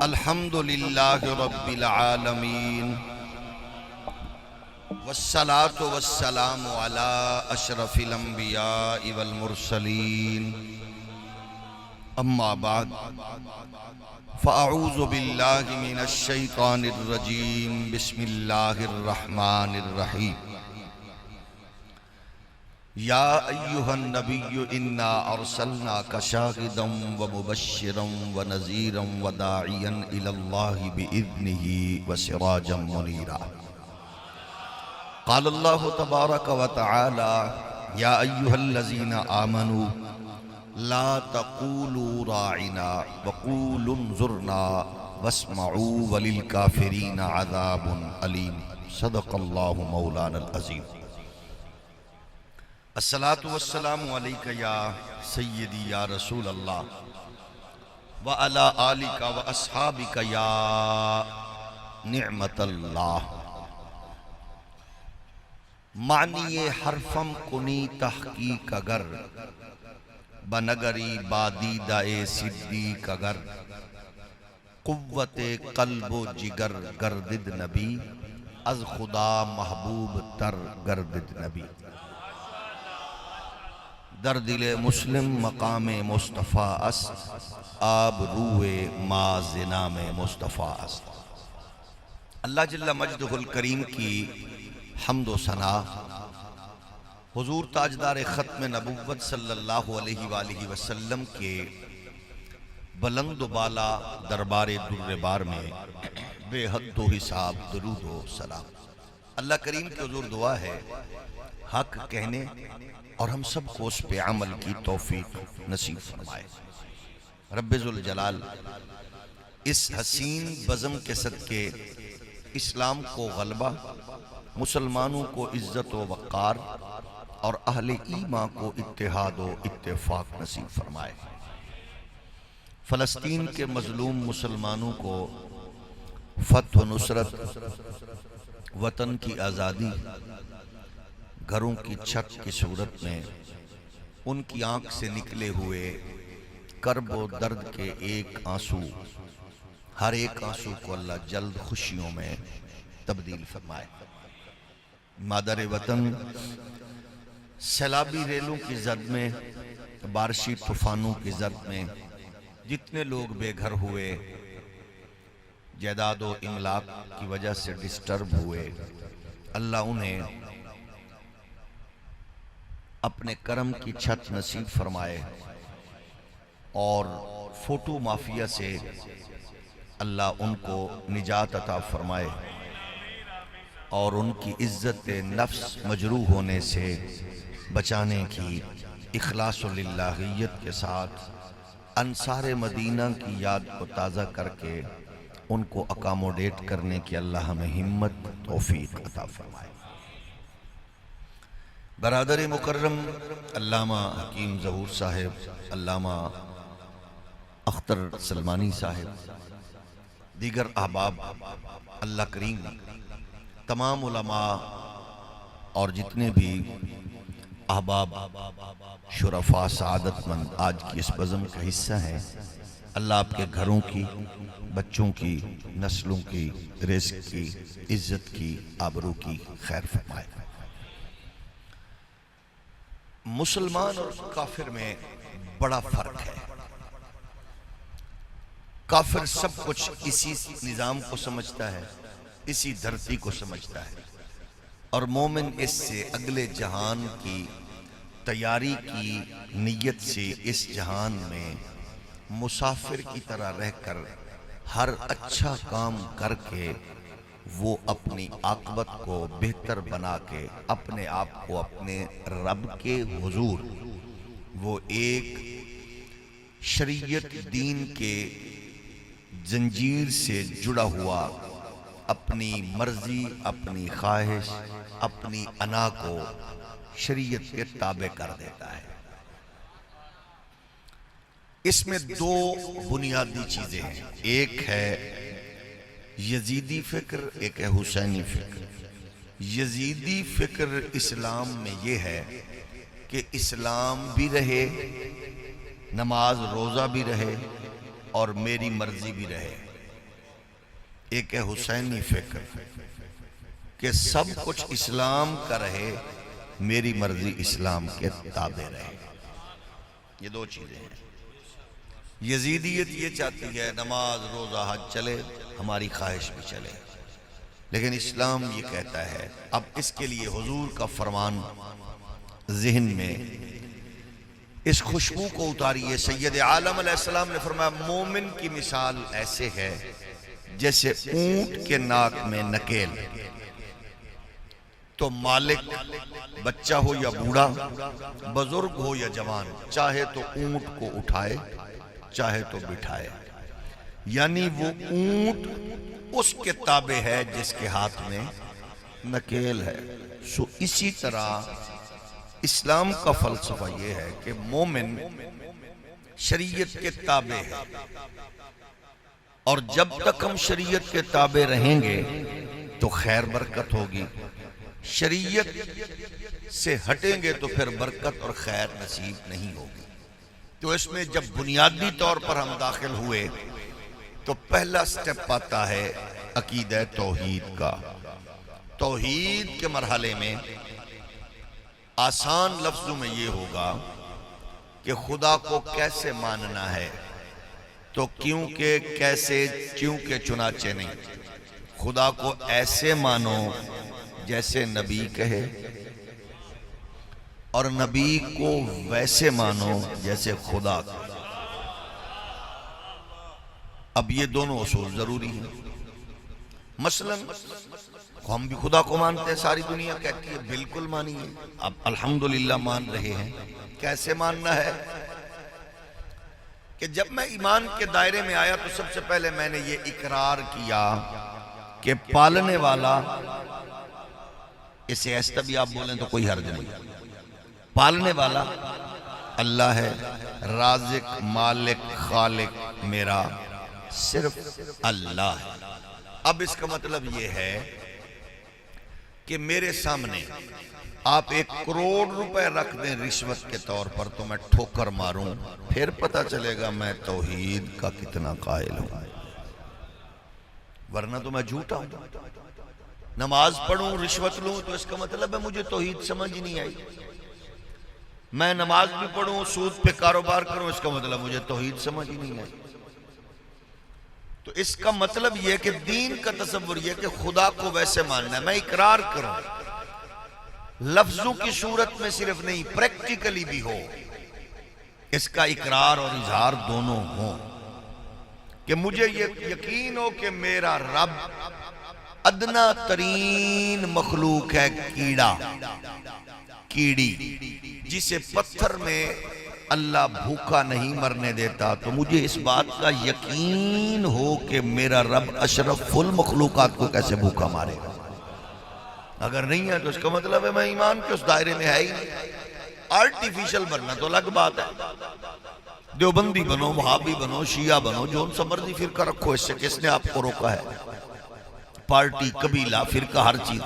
الحمد للہ رب العالمین والصلاة والسلام علی اشرف الانبیاء والمرسلین اما بعد فاعوذ باللہ من الشیطان الرجیم بسم اللہ الرحمن الرحیم یا ایہا النبی انا ارسلناک شاہدا ومبشرا ونذیرا وداعیا الی اللہ بإذنہ وسراجا منیرا قال اللہ تبارک وتعالی یا ایہا الذین آمنوا لا تقولوا راعنا وقولوا انظرنا واسمعوا وللکافرین عذاب علیم صدق اللہ مولانا العظیم الصلاة والسلام علیکہ یا سیدی یا رسول اللہ وعلی آلکہ واصحابکہ یا نعمت اللہ معنی حرفم کنی تحقیق اگر بنگری بادیدہ صدیق اگر قوت قلب و جگر گردد نبی از خدا محبوب تر گردد نبی در دل مسلم مقام مصطفیٰ است آب روح ما زنام مصطفیٰ است اللہ جل مجدہ الکریم کی حمد و ثنا حضور تاجدار ختم نبوت صلی اللہ علیہ وآلہ وسلم کے بلند و بالا دربار در بار میں بے حد و حساب درود و سلام اللہ کریم کے حضور دعا ہے حق کہنے اور ہم سب کو اس پہ عمل کی توفیق نصیب فرمائے رب ذوالجلال اس حسین بزم کے صدقے اسلام کو غلبہ مسلمانوں کو عزت و وقار اور اہل ایمان کو اتحاد و اتفاق نصیب فرمائے فلسطین کے مظلوم مسلمانوں کو فتح و نصرت وطن کی آزادی گھروں کی چھت کی صورت میں ان کی آنکھ سے نکلے ہوئے کرب و درد کے ایک آنسو ہر ایک آنسو کو اللہ جلد خوشیوں میں تبدیل فرمائے مادر وطن سیلابی ریلوں کی زد میں بارشی طوفانوں کی زد میں جتنے لوگ بے گھر ہوئے جائیداد و املاک کی وجہ سے ڈسٹرب ہوئے اللہ انہیں اپنے کرم کی چھت نصیب فرمائے اور فوٹو مافیا سے اللہ ان کو نجات عطا فرمائے اور ان کی عزت نفس مجروح ہونے سے بچانے کی اخلاص و للہیت کے ساتھ انصار مدینہ کی یاد کو تازہ کر کے ان کو اکاموڈیٹ کرنے کی اللہ ہمیں ہمت توفیق عطا فرمائے برادر مکرم علامہ حکیم ظہور صاحب علامہ اختر سلمانی صاحب دیگر احباب اللہ کریم تمام علماء اور جتنے بھی احباب شرفاء سعادت مند آج کی اس بزم کا حصہ ہیں اللہ آپ کے گھروں کی بچوں کی نسلوں کی رزق کی عزت کی آبرو کی خیر فرمائے مسلمان اور کافر میں بڑا فرق ہے کافر سب کچھ اسی نظام کو سمجھتا ہے اسی دھرتی کو سمجھتا ہے اور مومن اس سے اگلے جہان کی تیاری کی نیت سے اس جہان میں مسافر کی طرح رہ کر ہر اچھا کام کر کے وہ اپنی عاقبت کو بہتر بنا کے اپنے آپ کو اپنے رب کے حضور وہ ایک شریعت دین کے زنجیر سے جڑا ہوا اپنی مرضی اپنی خواہش اپنی انا کو شریعت کے تابع کر دیتا ہے اس میں دو بنیادی چیزیں ہیں ایک ہے یزیدی فکر ایک ہے حسینی فکر یزیدی فکر اسلام میں یہ ہے کہ اسلام بھی رہے نماز روزہ بھی رہے اور میری مرضی بھی رہے ایک ہے حسینی فکر کہ سب کچھ اسلام کا رہے، میری مرضی اسلام کے تابع رہے۔ یہ دو چیزیں ہیں۔ یزیدیت یہ چاہتی ہے نماز روزہ حج چلے، ہماری خواہش بھی چلے، لیکن اسلام یہ کہتا ہے، اب اس کے لیے حضور کا فرمان ذہن میں اس خوشبو کو اتاریے۔ سید عالم علیہ السلام نے فرمایا مومن کی مثال ایسے ہے جیسے اونٹ کے ناک میں نکیل، تو مالک بچہ ہو یا بوڑھا، بزرگ ہو یا جوان، چاہے تو اونٹ کو اٹھائے چاہے تو بٹھائے، یعنی وہ اونٹ اس کے تابع ہے جس کے ہاتھ میں نکیل ہے۔ سو اسی طرح اسلام کا فلسفہ یہ ہے کہ مومن شریعت کے تابع ہے، اور جب تک ہم شریعت کے تابع رہیں گے تو خیر برکت ہوگی، شریعت سے ہٹیں گے تو پھر برکت اور خیر نصیب نہیں ہوگی۔ تو اس میں جب بنیادی طور پر ہم داخل ہوئے تو پہلا سٹیپ آتا ہے عقیدہ توحید کا۔ توحید کے مرحلے میں آسان لفظوں میں یہ ہوگا کہ خدا کو کیسے ماننا ہے، تو کیونکہ کیسے چونکہ چنانچہ نہیں، خدا کو ایسے مانو جیسے نبی کہے، اور نبی کو ویسے مانو جیسے خدا کہے۔ اب یہ دونوں اصول ضروری ہیں۔ مثلا ہم بھی خدا کو مانتے ہیں، ساری دنیا کہتی ہے بالکل مانیے، اب الحمدللہ مان رہے ہیں۔ کیسے ماننا ہے کہ جب میں ایمان کے دائرے میں آیا تو سب سے پہلے میں نے یہ اقرار کیا کہ پالنے والا، اسے ایسا بھی آپ بولیں تو کوئی حرج نہیں، پالنے والا اللہ ہے، رازق مالک خالق میرا صرف اللہ ہے۔ اب اس کا مطلب یہ ہے کہ میرے سامنے آپ 1 کروڑ روپے رکھ دیں رشوت کے طور پر تو میں ٹھوکر ماروں، پھر پتہ چلے گا میں توحید کا کتنا قائل ہوں، ورنہ تو میں جھوٹا ہوں۔ نماز پڑھوں رشوت لوں تو اس کا مطلب ہے مجھے توحید سمجھ نہیں آئی۔ میں نماز بھی پڑھوں سود پہ کاروبار کروں، اس کا مطلب مجھے توحید سمجھ نہیں آئی۔ تو اس کا مطلب یہ کہ دین کا تصور یہ کہ خدا کو ویسے ماننا ہے، میں اقرار کروں، لفظوں کی صورت میں صرف نہیں، پریکٹیکلی بھی ہو، اس کا اقرار اور اظہار دونوں ہوں، کہ مجھے یہ یقین ہو کہ میرا رب ادنا ترین مخلوق ہے، کیڑی، جسے پتھر میں اللہ بھوکا نہیں مرنے دیتا، تو مجھے اس بات کا یقین ہو کہ میرا رب اشرف المخلوقات کو کیسے بھوکا مارے گا۔ اگر نہیں ہے تو اس کا مطلب ہے میں ایمان کے اس دائرے میں ہے ہی نہیں۔ آرٹیفیشل بننا تو الگ بات ہے، دیوبندی بنو، وہابی بنو، شیعہ بنو، جو ان سا مرضی فرقہ رکھو، اس سے کس نے آپ کو روکا ہے؟ پارٹی، قبیلہ، فرقہ، ہر چیز،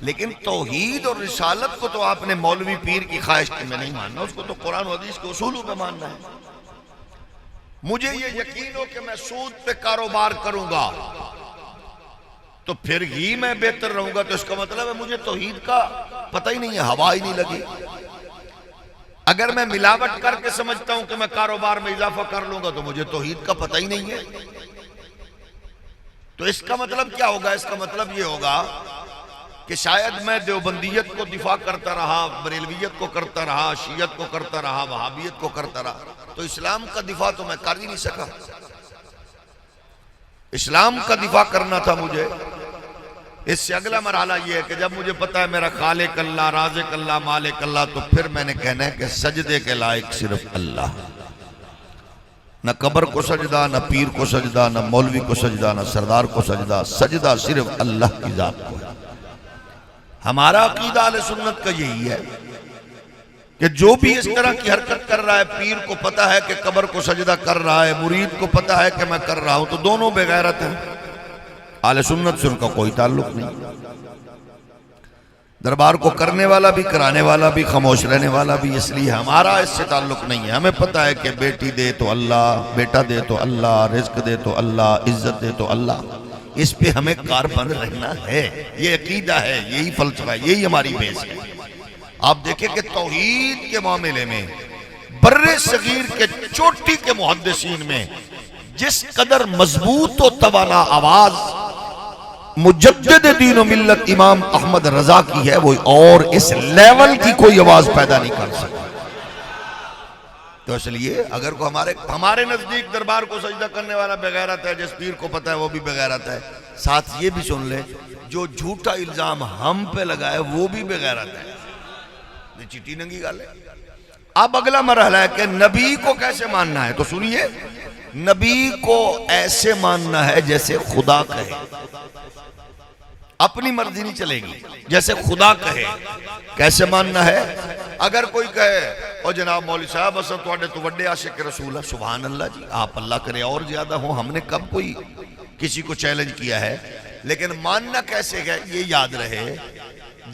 لیکن توحید اور رسالت کو تو آپ نے مولوی پیر کی خواہش میں نہیں ماننا، اس کو تو قرآن و حدیث کے اصولوں پہ ماننا ہے۔ مجھے یہ یقین ہو کہ میں سود پہ کاروبار کروں گا تو پھر ہی میں بہتر رہوں گا، تو اس کا مطلب ہے مجھے توحید کا پتہ ہی نہیں ہے، ہوا ہی نہیں لگی۔ اگر میں ملاوٹ کر کے سمجھتا ہوں کہ میں کاروبار میں اضافہ کر لوں گا تو مجھے توحید کا پتہ ہی نہیں ہے۔ تو اس کا مطلب کیا ہوگا؟ اس کا مطلب یہ ہوگا کہ شاید میں دیوبندیت کو دفاع کرتا رہا، بریلویت کو کرتا رہا، شیعت کو کرتا رہا، وہابیت کو کرتا رہا، تو اسلام کا دفاع تو میں کر ہی نہیں سکا۔ اسلام کا دفاع کرنا تھا مجھے۔ اس سے اگلا مرحلہ یہ ہے کہ جب مجھے پتا ہے میرا خالق اللہ، رازق اللہ، مالک اللہ، تو پھر میں نے کہنا ہے کہ سجدے کے لائق صرف اللہ، نہ قبر کو سجدہ، نہ پیر کو سجدہ، نہ مولوی کو سجدہ، نہ سردار کو سجدہ، سجدہ صرف اللہ کی ذات کو ہے۔ ہمارا عقیدہ اہل سنت کا یہی ہے کہ جو بھی اس طرح کی حرکت کر رہا ہے، پیر کو پتا ہے کہ قبر کو سجدہ کر رہا ہے، مرید کو پتا ہے کہ میں کر رہا ہوں، تو دونوں بے غیرت ہیں۔ اہل سنت سے ان کا کوئی تعلق نہیں۔ دربار کو کرنے والا بھی، کرانے والا بھی، خاموش رہنے والا بھی، اس لیے ہمارا اس سے تعلق نہیں ہے۔ ہمیں پتا ہے کہ بیٹی دے تو اللہ، بیٹا دے تو اللہ، رزق دے تو اللہ، عزت دے تو اللہ، اس پہ ہمیں کاربند رہنا ہے، یہ عقیدہ ہے، یہی فلسفہ ہے، یہی ہماری بیس ہے۔ آپ دیکھیں کہ توحید کے معاملے میں بر صغیر کے چوٹی کے محدثین میں جس قدر مضبوط و توانا آواز مجدد دین و ملت امام احمد رضا کی ہے، وہ اور اس لیول کی کوئی آواز پیدا نہیں کر سکتا۔ تو اس لیے اگر کو ہمارے نزدیک دربار کو سجدہ کرنے والا بغیرت ہے، جس پیر کو پتہ ہے وہ بھی بغیرت ہے، ساتھ یہ بھی سن لے جو جھوٹا الزام ہم پہ لگائے وہ بھی بغیرت ہے۔ یہ چٹی ننگی گال ہے۔ اب اگلا مرحلہ ہے کہ نبی کو کیسے ماننا ہے، تو سنیے، نبی کو ایسے ماننا ہے جیسے خدا کہے، اپنی مرضی نہیں چلے گی، جیسے خدا کہے۔ کیسے ماننا ہے؟ اگر کوئی کہے او جناب مولوی صاحب اصل تواڈے تو وڈے عاشق رسول ہے، سبحان اللہ جی، آپ اللہ کرے اور زیادہ ہوں، ہم نے کب کوئی کسی کو چیلنج کیا ہے، لیکن ماننا کیسے ہے یہ یاد رہے،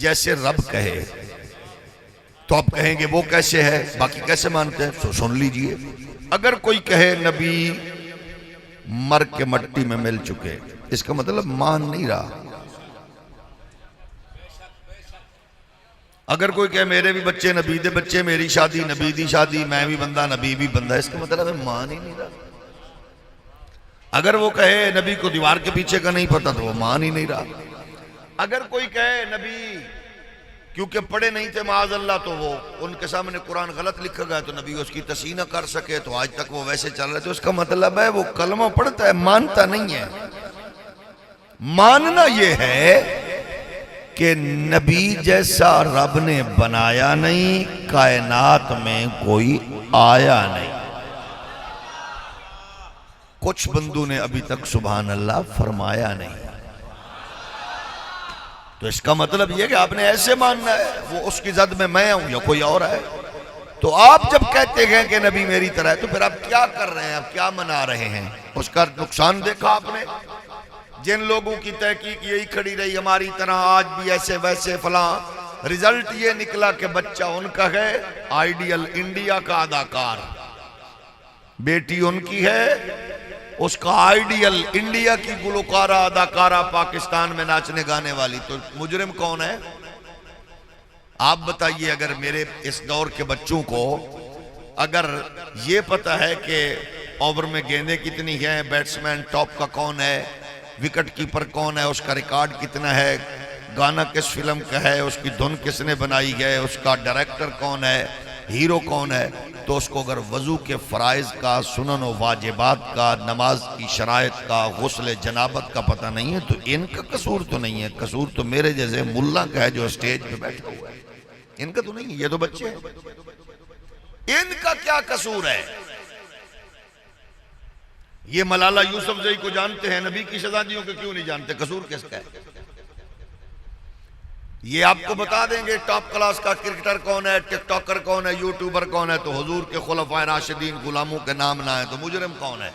جیسے رب کہے۔ تو آپ کہیں گے وہ کیسے ہے، باقی کیسے مانتے ہیں، تو سن لیجئے۔ اگر کوئی کہے نبی مر کے مٹی میں مل چکے، اس کا مطلب مان نہیں رہا۔ اگر کوئی کہے میرے بھی بچے نبی دے بچے، میری شادی نبی دی شادی، میں بھی بندہ نبی بھی بندہ، اس کا مطلب ہے مان ہی نہیں رہا۔ اگر وہ کہے نبی کو دیوار کے پیچھے کا نہیں پتا، تو وہ مان ہی نہیں رہا۔ اگر کوئی کہے نبی کیونکہ پڑھے نہیں تھے معاذ اللہ، تو وہ ان کے سامنے قرآن غلط لکھا گیا تو نبی اس کی تصحیح نہ کر سکے، تو آج تک وہ ویسے چل رہے، تو اس کا مطلب ہے وہ کلمہ پڑھتا ہے، مانتا نہیں ہے۔ ماننا یہ ہے کہ نبی جیسا رب نے بنایا نہیں، کائنات میں کوئی آیا نہیں۔ کچھ بندوں نے ابھی تک سبحان اللہ فرمایا نہیں۔ تو اس کا مطلب یہ کہ آپ نے ایسے ماننا ہے، وہ اس کی زد میں ہوں یا کوئی اور ہے۔ تو آپ جب کہتے ہیں کہ نبی میری طرح ہے، تو پھر آپ کیا کر رہے ہیں، آپ کیا منا رہے ہیں؟ اس کا نقصان دیکھا آپ نے؟ جن لوگوں کی تحقیق یہی کھڑی رہی ہماری طرح آج بھی ایسے ویسے فلاں، رزلٹ یہ نکلا کہ بچہ ان کا ہے آئیڈیل انڈیا کا اداکار، بیٹی ان کی ہے اس کا آئیڈیل انڈیا کی گلوکارہ اداکارہ پاکستان میں ناچنے گانے والی۔ تو مجرم کون ہے؟ آپ بتائیے۔ اگر میرے اس دور کے بچوں کو اگر یہ پتا ہے کہ اوور میں گیندیں کتنی ہیں، بیٹسمین ٹاپ کا کون ہے، وکٹ کیپر کون ہے، اس کا ریکارڈ کتنا ہے، گانا کس فلم کا ہے، اس کی دھن کس نے بنائی ہے، اس کا ڈائریکٹر کون ہے، ہیرو کون ہے، تو اس کو اگر وضو کے فرائض کا، سنن و واجبات کا، نماز کی شرائط کا، غسل جنابت کا پتہ نہیں ہے، تو ان کا قصور تو نہیں ہے، قصور تو میرے جیسے ملا کا ہے جو اسٹیج پہ بیٹھا ہوا ہے، ان کا تو نہیں ہے، یہ تو بچے ہیں، ان کا کیا قصور ہے؟ یہ ملالہ یوسف زئی کو جانتے ہیں، نبی کی شہزادیوں کو کیوں نہیں جانتے؟ قصور کس کا ہے؟ یہ آپ کو بتا دیں گے ٹاپ کلاس کا کرکٹر کون ہے، ٹک ٹاکر کون ہے، یوٹیوبر کون ہے، تو حضور کے خلفائے راشدین غلاموں کے نام نہ ہیں، تو مجرم کون ہے؟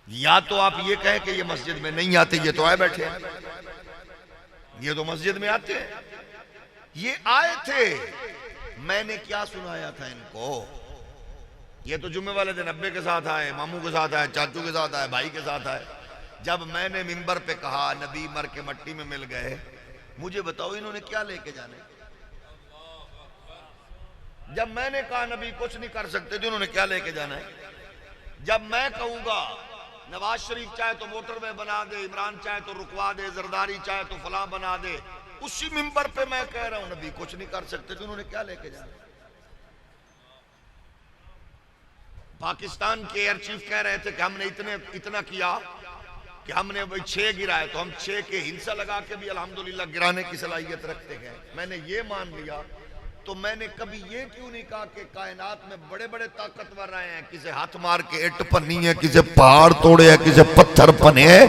یا تو آپ یہ کہیں کہ یہ مسجد میں نہیں آتے، یہ تو آئے بیٹھے ہیں، یہ تو مسجد میں آتے ہیں، یہ آئے تھے، میں نے کیا سنایا تھا ان کو؟ یہ تو جمعے والے دن ابے کے ساتھ آئے، ماموں کے ساتھ آئے، چاچو کے ساتھ آئے، بھائی کے ساتھ آئے۔ جب میں نے منبر پہ کہا نبی مر کے مٹی میں مل گئے، مجھے بتاؤ انہوں نے کیا لے کے جانے؟ جب میں نے کہا نبی کچھ نہیں کر سکتے تو انہوں نے کیا لے کے جانا ہے؟ جب میں کہوں گا نواز شریف چاہے تو موٹر وے بنا دے، عمران چاہے تو رکوا دے، زرداری چاہے تو فلاں بنا دے، اسی منبر پہ میں کہہ رہا ہوں نبی کچھ نہیں کر سکتے تو انہوں نے کیا لے کے جانا؟ پاکستان کے ایئر چیف کہہ رہے تھے کہ ہم نے اتنا کیا کہ ہم نے 6 گرائے، تو ہم 6 کے ہنسا لگا کے بھی الحمدللہ گرانے کی صلاحیت رکھتے ہیں۔ میں نے یہ مان لیا، تو میں نے کبھی یہ کیوں نہیں کہا کہ کائنات میں بڑے بڑے طاقتور رہے ہیں، کسے ہاتھ مار کے اٹ پنی ہے، کسے پہاڑ توڑے ہے، کسے پتھر پنے ہے،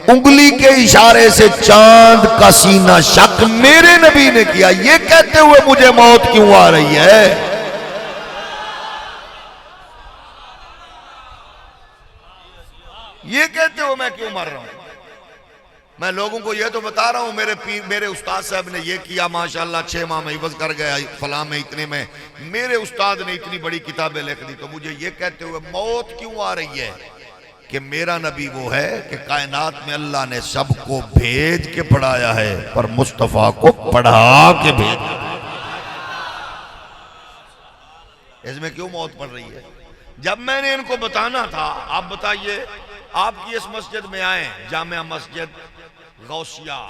انگلی کے اشارے سے چاند کا سینہ شق میرے نبی نے کیا، یہ کہتے ہوئے مجھے موت کیوں آ رہی ہے؟ یہ کہتے ہو میں کیوں مر رہا ہوں؟ میں لوگوں کو یہ تو بتا رہا ہوں میرے استاد صاحب نے یہ کیا، ماشاءاللہ 6 ماہ میں حفظ کر گیا، فلاں میں اتنے میں، میرے استاد نے اتنی بڑی کتابیں لکھ دی، تو مجھے یہ کہتے ہوئے موت کیوں آ رہی ہے کہ میرا نبی وہ ہے کہ کائنات میں اللہ نے سب کو بھیج کے پڑھایا ہے پر مصطفیٰ کو پڑھا کے بھیجا۔ اس میں کیوں موت پڑ رہی ہے؟ جب میں نے ان کو بتانا تھا، آپ بتائیے، آپ کی اس مسجد میں آئیں، جامع مسجد غوثیہ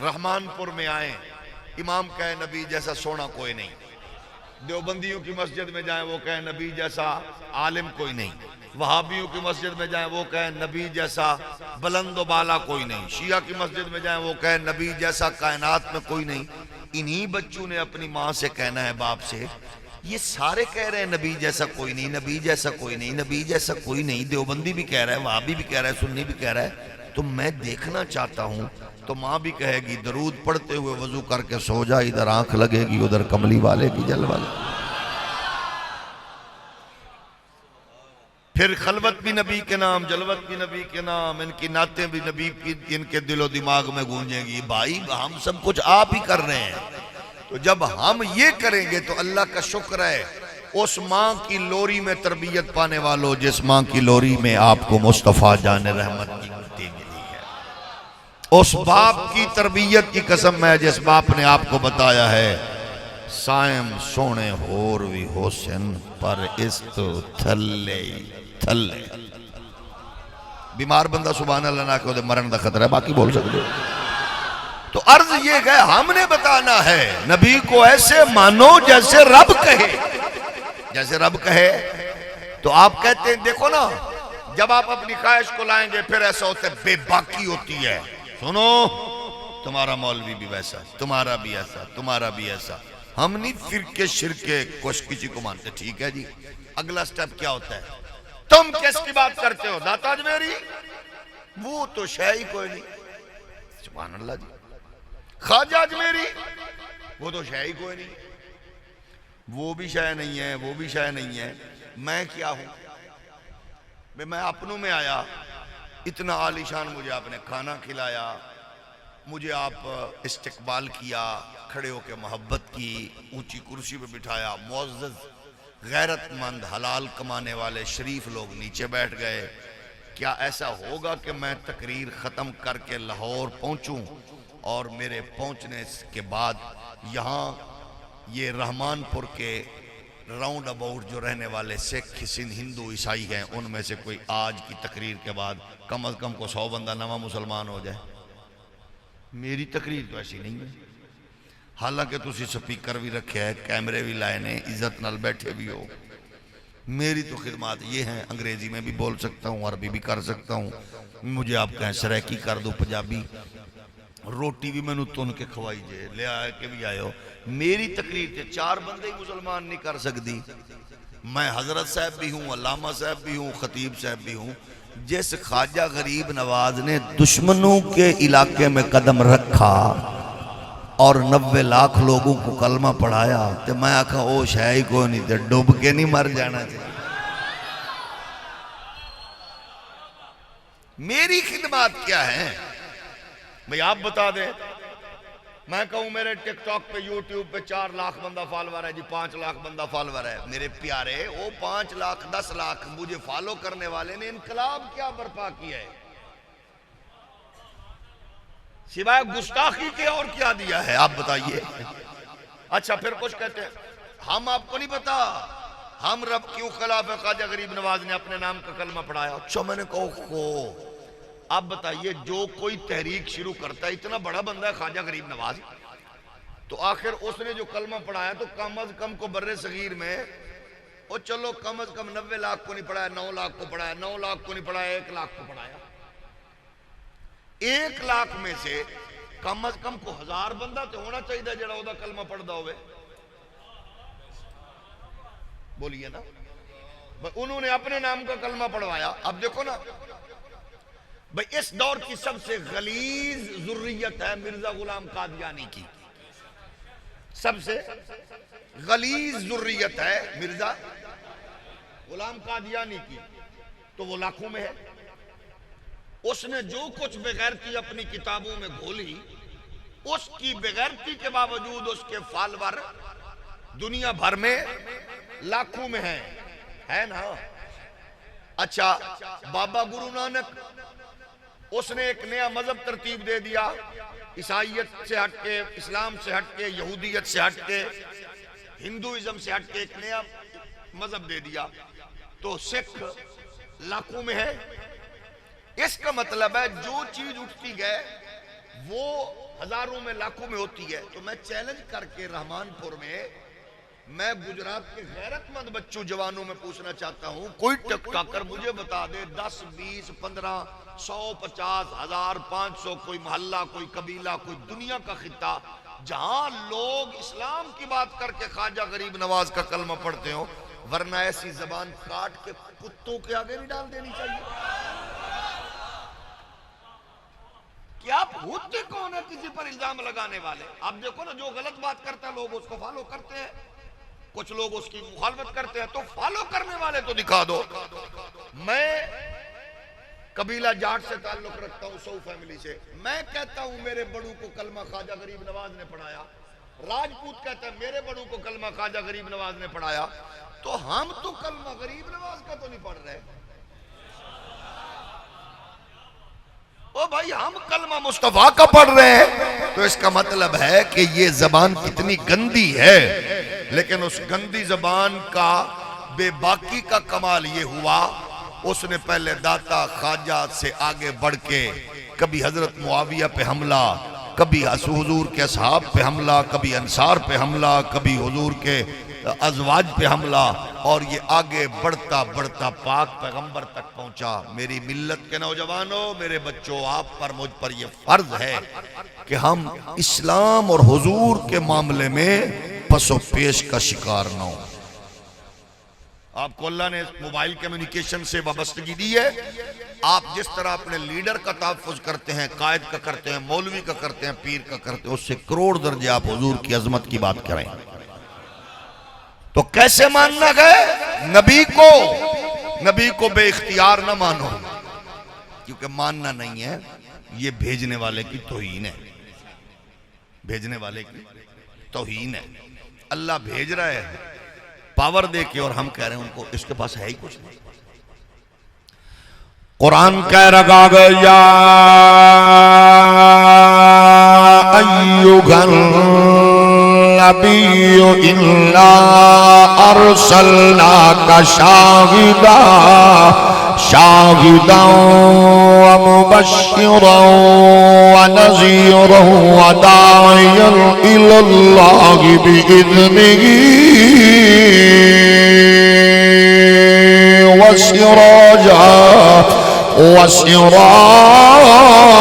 رحمان پور میں آئیں، امام کہے نبی جیسا سونا کوئی نہیں۔ دیوبندیوں کی مسجد میں جائیں، وہ کہیں نبی جیسا عالم کوئی نہیں۔ وہابیوں کی مسجد میں جائیں، وہ کہیں نبی جیسا بلند و بالا کوئی نہیں۔ شیعہ کی مسجد میں جائیں، وہ کہیں نبی جیسا کائنات میں کوئی نہیں۔ انہی بچوں نے اپنی ماں سے کہنا ہے، باپ سے، یہ سارے کہہ رہے ہیں نبی جیسا کوئی نہیں، نبی جیسا کوئی نہیں، نبی جیسا کوئی نہیں۔ دیوبندی بھی کہہ رہا ہے، وہابی بھی کہہ رہا ہے، سنی بھی کہہ رہا ہے، تو میں دیکھنا چاہتا ہوں۔ تو ماں بھی کہے گی درود پڑھتے ہوئے وضو کر کے سو جا، ادھر آنکھ لگے گی ادھر کملی والے کی جلوہ لگے۔ پھر خلوت بھی نبی کے نام، جلوت بھی نبی کے نام، ان کی نعتیں بھی نبی کی ان کے دل و دماغ میں گونجیں گی۔ بھائی ہم سب کچھ آپ ہی کر رہے ہیں، تو جب ہم یہ کریں گے تو اللہ کا شکر ہے اس ماں کی لوری میں تربیت پانے والوں، جس ماں کی لوری میں آپ کو مصطفیٰ جان رحمت کی گھٹی ملی ہے۔ اس باپ کی تربیت کی قسم ہے جس باپ نے آپ کو بتایا ہے، سائم سونے ہور وی حسن پر اس تو تھلے تھلے۔ بیمار بندہ سبحان اللہ نہ کہ مرن دا خطرہ ہے، باقی بول سکتے ہو۔ تو عرض یہ کہ ہم نے بتانا ہے نبی کو ایسے مانو جیسے رب کہے، جیسے رب کہے۔ تو آپ کہتے ہیں دیکھو نا، جب آپ اپنی خواہش کو لائیں گے پھر ایسا ہوتا ہے بے باکی ہوتی ہے۔ سنو، تمہارا مولوی بھی ویسا، تمہارا بھی ایسا، تمہارا بھی ایسا۔ ہم نہیں فرقے شرکے کچھ کسی کو مانتے، ٹھیک ہے جی۔ اگلا سٹیپ کیا ہوتا ہے؟ تم کس کی بات کرتے ہو؟ داتا اجمیری؟ وہ تو شے ہی کوئی نہیں۔ سبحان اللہ جی۔ خواجہ اجمیری؟ وہ تو شے ہی کوئی نہیں۔ وہ بھی شے نہیں ہے، وہ بھی شے نہیں ہے۔ میں کیا ہوں؟ میں اپنوں میں آیا، اتنا عالی شان مجھے آپ نے کھانا کھلایا، مجھے آپ استقبال کیا، کھڑے ہو کے محبت کی، اونچی کرسی پہ بٹھایا، معزز غیرت مند حلال کمانے والے شریف لوگ نیچے بیٹھ گئے۔ کیا ایسا ہوگا کہ میں تقریر ختم کر کے لاہور پہنچوں اور میرے پہنچنے کے بعد یہاں یہ رحمان پور کے راؤنڈ اباؤٹ جو رہنے والے سکھ سندھ ہندو عیسائی ہیں، ان میں سے کوئی آج کی تقریر کے بعد کم از کم کو 100 بندہ نواں مسلمان ہو جائے؟ میری تقریر تو ایسی نہیں ہے، حالانکہ تسی سپیکر بھی رکھے ہے، کیمرے بھی لائے نے، عزت نال بیٹھے بھی ہو۔ میری تو خدمات یہ ہیں، انگریزی میں بھی بول سکتا ہوں، عربی بھی کر سکتا ہوں، مجھے آپ کہیں سریکی کر دو پنجابی، روٹی بھی میں نے تن کے کھوائی جے، لے آئے کے بھی آئے ہو۔ میری تقریر تے 4 بندے ہی مسلمان نہیں کر سکتی۔ میں حضرت صاحب بھی ہوں، علامہ صاحب بھی ہوں، خطیب صاحب بھی ہوں۔ جس خواجہ غریب نواز نے دشمنوں کے علاقے میں قدم رکھا اور 90 لاکھ لوگوں کو کلمہ پڑھایا، تو میں آکھا او شاہی کو نہیں تے ڈوب کے نہیں مر جانا چاہیے۔ میری خدمات کیا ہیں بھئی آپ بتا دیں۔ میں کہوں میرے ٹک ٹاک پہ یوٹیوب پہ 4 لاکھ بندہ فالور ہے جی، 5 لاکھ بندہ فالور ہے۔ میرے پیارے، وہ 5 لاکھ 10 لاکھ مجھے فالو کرنے والے نے انقلاب کیا برپا کیا ہے؟ سوائے گستاخی کے اور کیا دیا ہے؟ آپ بتائیے۔ اچھا پھر کچھ کہتے ہیں ہم آپ کو نہیں پتا ہم رب کیوں خلاف ہے خواجہ غریب نواز نے اپنے نام کا کلمہ پڑھایا؟ اچھا میں نے کہا آپ بتائیے، جو کوئی تحریک شروع کرتا ہے، اتنا بڑا بندہ ہے خواجہ غریب نواز، تو آخر اس نے جو کلمہ پڑھایا تو کم از کم کو بر صغیر میں وہ چلو کم از کم 90 لاکھ کو نہیں پڑھایا، 9 لاکھ کو پڑھایا، 9 لاکھ کو نہیں پڑھایا، 1 لاکھ کو پڑھایا۔ 1 لاکھ میں سے کم از کم کو 1000 بندہ تو ہونا چاہیے جڑا وہ کلمہ پڑھدا ہوئے۔ بولیے نا، انہوں نے اپنے نام کا کلمہ پڑھوایا۔ اب دیکھو نا بھئی، اس دور کی سب سے غلیظ ذریت ہے مرزا غلام قادیانی کی، سب سے غلیظ ذریت ہے مرزا غلام قادیانی کی، تو وہ لاکھوں میں ہے۔ اس نے جو کچھ بغیرتی اپنی کتابوں میں گھولی، اس کی بغیرتی کے باوجود اس کے فالور دنیا بھر میں لاکھوں میں ہے نا۔ اچھا بابا گرو نانک، اس نے ایک نیا مذہب ترتیب دے دیا، عیسائیت سے ہٹ کے، اسلام سے ہٹ کے، یہودیت سے ہٹ کے، ہندوازم سے ہٹ کے ایک نیا مذہب دے دیا، تو سکھ لاکھوں میں ہے۔ اس کا مطلب ہے جو چیز اٹھتی ہے وہ ہزاروں میں لاکھوں میں ہوتی ہے۔ تو میں چیلنج کر کے رحمان پور میں گجرات کے غیرت مند بچوں جوانوں میں پوچھنا چاہتا ہوں، کوئی ٹک ٹاکر مجھے بتا دے 10 20 15 100 50 1000 500 کوئی محلہ، کوئی قبیلہ، کوئی دنیا کا خطہ جہاں لوگ اسلام کی بات کر کے خواجہ غریب نواز کا کلمہ پڑھتے ہوں، ورنہ ایسی زبان کاٹ کے کتوں کے آگے نہیں ڈال دینی چاہیے۔ کیا آپ ہوتے کون ہے کسی پر الزام لگانے والے؟ آپ دیکھو نا، جو غلط بات کرتا ہے لوگ اس کو فالو کرتے ہیں، کچھ لوگ اس کی مخالفت کرتے ہیں، تو فالو کرنے والے تو دکھا دو۔ میں قبیلہ جاٹ سے تعلق رکھتا ہوں، سو فیملی سے، میں کہتا ہوں میرے بڑوں کو کلمہ خواجہ غریب نواز نے پڑھایا، راجپوت کہتا ہے میرے بڑوں کو کلمہ خواجہ غریب نواز نے پڑھایا، تو ہم تو کلمہ غریب نواز کا تو نہیں پڑھ رہے، او بھائی ہم کلمہ مصطفیٰ کا پڑھ رہے ہیں۔ تو اس کا مطلب ہے کہ یہ زبان کتنی گندی ہے، لیکن اس گندی زبان کا بے باکی کا کمال یہ ہوا، اس نے پہلے داتا خواجہ سے آگے بڑھ کے کبھی حضرت معاویہ پہ حملہ، کبھی حضور کے اصحاب پہ حملہ، کبھی انصار پہ حملہ، کبھی حضور کے ازواج پہ حملہ، اور یہ آگے بڑھتا بڑھتا پاک پیغمبر تک پہنچا۔ میری ملت کے نوجوانوں، میرے بچوں، آپ پر مجھ پر یہ فرض ہے کہ ہم اسلام اور حضور کے معاملے میں پس و پیش کا شکار نہ ہوں۔ آپ کو اللہ نے موبائل کمیونیکیشن سے وابستگی دی ہے، آپ جس طرح اپنے لیڈر کا تحفظ کرتے ہیں، قائد کا کرتے ہیں، مولوی کا کرتے ہیں، پیر کا کرتے ہیں، اس سے کروڑ درجے آپ حضور کی عظمت کی بات کریں۔ تو کیسے ماننا گئے؟ نبی کو بے اختیار نہ مانو، کیونکہ ماننا نہیں ہے، یہ بھیجنے والے کی توہین ہے، بھیجنے والے کی توہین ہے۔ اللہ بھیج رہا ہے پاور دے کے، اور ہم کہہ رہے ہیں ان کو اس کے پاس ہے ہی کچھ نہیں۔ قرآن کہہ رہا ہے یا ایھا النبی انا ارسلناک شاہدا ومبشرا ونذیرا وداعیا الی اللہ بإذنہ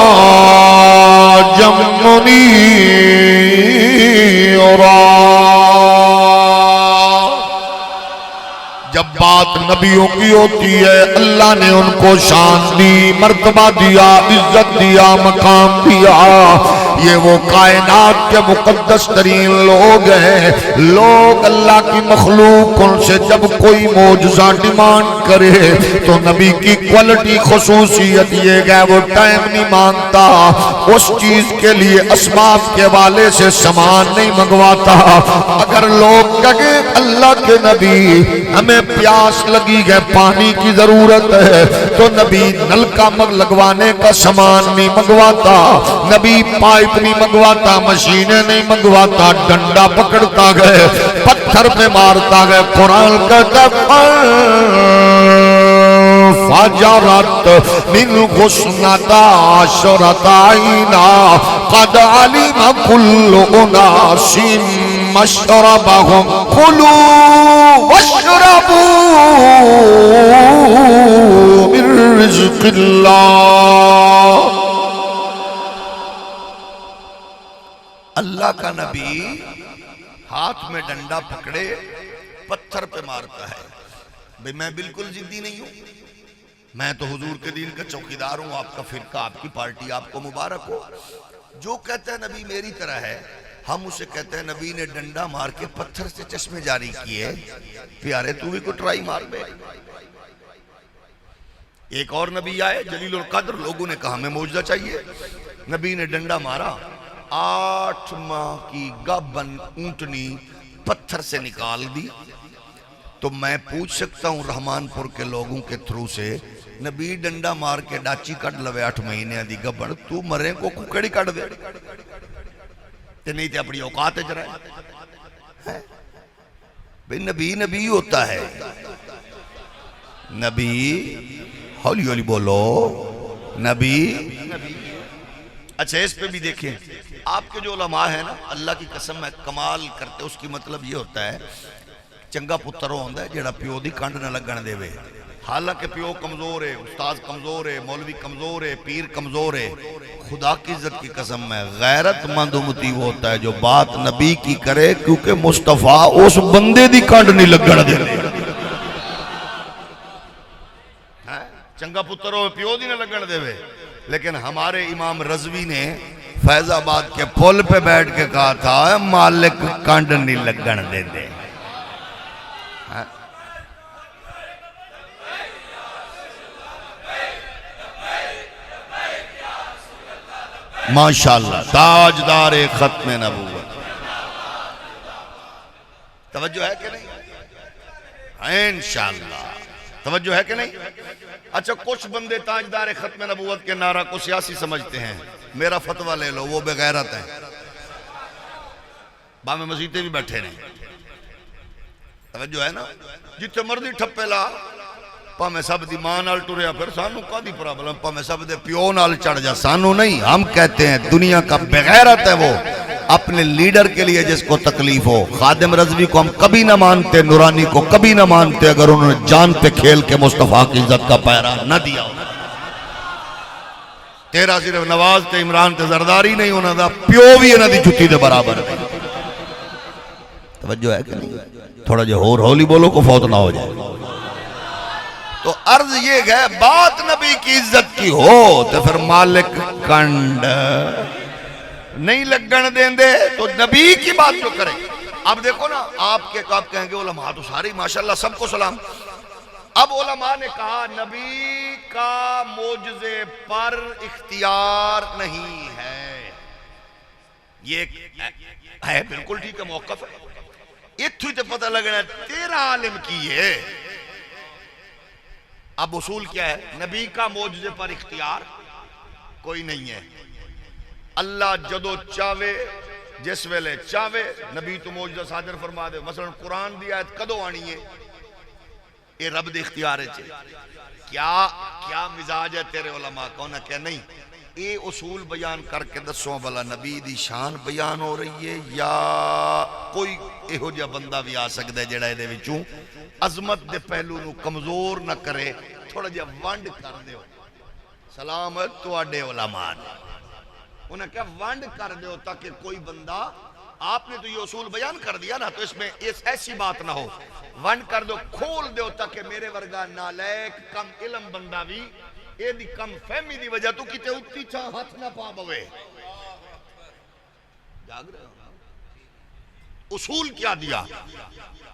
وسراجا منیرا۔ جب بات نبیوں کی ہوتی ہے، اللہ نے ان کو شان دی، مرتبہ دیا، عزت دیا، مقام دیا۔ یہ وہ کائنات کے مقدس ترین لوگ ہیں۔ لوگ اللہ کی مخلوق ان سے جب کوئی معجزہ ڈیمانڈ کرے تو نبی کی کوالٹی خصوصیت یہ ہے وہ ٹائم نہیں مانگتا، اس چیز کے لیے اسباب کے حوالے سے سامان نہیں منگواتا۔ اگر لوگ کہیں اللہ کے نبی ہمیں پیاس لگی ہے، پانی کی ضرورت ہے، تو نبی نلکا لگوانے کا سامان نہیں منگواتا، نبی پائپ نہیں منگواتا، مشینیں نہیں منگواتا، ڈنڈا پکڑتا گئے، پتھر پہ مارتا گئے۔ قرآن کہتا ہے فجرت من غصنتا عشرت عینا قد علم كل اناس مشربهم كلوا واشربوا من رزق اللہ۔ اللہ کا نبی ہاتھ میں ڈنڈا پکڑے پتھر پہ مارتا ہے۔ بھئی میں بالکل ضدی نہیں ہوں، میں تو حضور کے دین کا چوکیدار ہوں، آپ کا فرقہ، آپ کی پارٹی آپ کو مبارک ہو۔ جو کہتا ہے نبی میری طرح ہے، ہم اسے کہتے ہیں نبی نے ڈنڈا مار کے پتھر سے چشمے جاری کیے، پیارے تو بھی کو ٹرائی مار بے۔ ایک اور نبی آئے جلیل القدر، لوگوں نے کہا ہمیں معجزہ چاہیے، نبی نے ڈنڈا مارا، 8 ماہ کی گابن اونٹنی پتھر سے نکال دی۔ تو تو میں پوچھ سکتا ہوں رحمان پور کے لوگوں کے تھرو سے، نبی ڈنڈا مار کے ڈاچی کٹ لوے 8 مہینے دی گبڑ، تو مرے کو ککڑی کٹ دے تے نہیں تے اپنی اوقات اچ رہے بھئی نبی نبی ہوتا ہے، نبی ہولی ہولی بولو، نبی نبی۔ اچھا اس پہ بھی دیکھیں، آپ کے جو علماء ہیں نا، اللہ کی قسم ہے کمال کرتے، اس کی مطلب یہ ہوتا ہے چنگا پتروں ہوندہ ہے جیڑا پیو دی کانڈ نہ لگن دے وے، حالانکہ پیو کمزور ہے، استاذ کمزور ہے، مولوی کمزور ہے، پیر کمزور ہے، خدا کی عزت کی قسم ہے غیرت مند امتی وہ ہوتا ہے جو بات نبی کی کرے، کیونکہ مصطفیٰ اس بندے دی کانڈ نہیں لگن دے چنگا پتروں میں پیو دی نہ لگن دے وے۔ لیکن ہمارے امام رضوی نے فیض آباد کے پل پہ بیٹھ کے کہا تھا مالک کانڈ نہیں لگن دے دے۔ ماشاءاللہ تاجدار ختم نبوت، توجہ ہے کہ نہیں؟ انشاءاللہ توجہ ہے کہ نہیں؟ اچھا کچھ بندے تاجدار ختم نبوت کے نعرہ کو سیاسی سمجھتے ہیں، میرا فتوہ لے لو وہ بغیرت ہے، بامے مسیطے بھی بیٹھے نہیں، توجہ ہے نا؟ جتے مردی ٹھپے لا پا میں سب دی ماں نال ٹوریا پھر سانو کا دی پرابلم، پا میں سب دے پیو نال چڑھ جا، سانو نہیں، ہم کہتے ہیں دنیا کا بغیرت ہے وہ اپنے لیڈر کے لیے جس کو تکلیف ہو۔ خادم رضوی کو ہم کبھی نہ مانتے، نورانی کو کبھی نہ مانتے اگر انہوں نے جان پہ کھیل کے مصطفیٰ کی عزت کا پیرا نہ دیا ہو۔ تیرا صرف نواز تے عمران تے زرداری نہیں ہونا دا، پیو بھی انہاں دی جھٹی دے برابر ہے۔ توجہ ہے کہ نہیں؟ تھوڑا جو ہولی بولو کو فوت نہ ہو جائے۔ تو عرض یہ ہے بات نبی کی عزت کی ہو تو پھر مالک کنڈ نہیں لگن دیں دے تو نبی کی بات جو کریں۔ اب دیکھو نا آپ کہیں گے علماء تو ساری ماشاءاللہ سب کو سلام، اب علماء نے کہا نبی کا معجزے پر اختیار نہیں ہے، یہ ہے بالکل ٹھیک ہے، موقف ہے، اتھوئی تے پتہ لگنا ہے تیرا عالم کی ہے۔ اب اصول کیا ہے؟ نبی کا معجزے پر اختیار کوئی نہیں ہے، اللہ جدو چاہے جس ویلے چاہے نبی تو معجزہ صادر فرما دے۔ مثلا قرآن دی آیت کدو آنی ہے، یہ رب دے اختیار ہے، کیا مزاج ہے تیرے علماء کا؟ انہاں کہ نہیں، یہ اصول بیان کر کے دسوں بلا نبی دی شان بیان ہو رہی ہے یا کوئی ایہو جا بندہ بھی آ سکتا ہے جڑا دے وچوں عظمت دے پہلو نو کمزور نہ کرے، تھوڑا جا وانڈ کر دے۔ سلامت تو آڈے علماء نے انہیں کہا وانڈ کر دے تاکہ کوئی بندہ، آپ نے تو یہ اصول بیان کر دیا نا، تو اس میں ایسی بات نہ ہو، وانڈ کر دو، کھول دے تاکہ میرے ورگا نالیک کم علم بندہ بھی اے دی کم فہمی دی وجہ تو کتے اتنی چھا ہاتھ نہ پا بوے۔ جاگ رہے ہو؟ اصول کیا دیا؟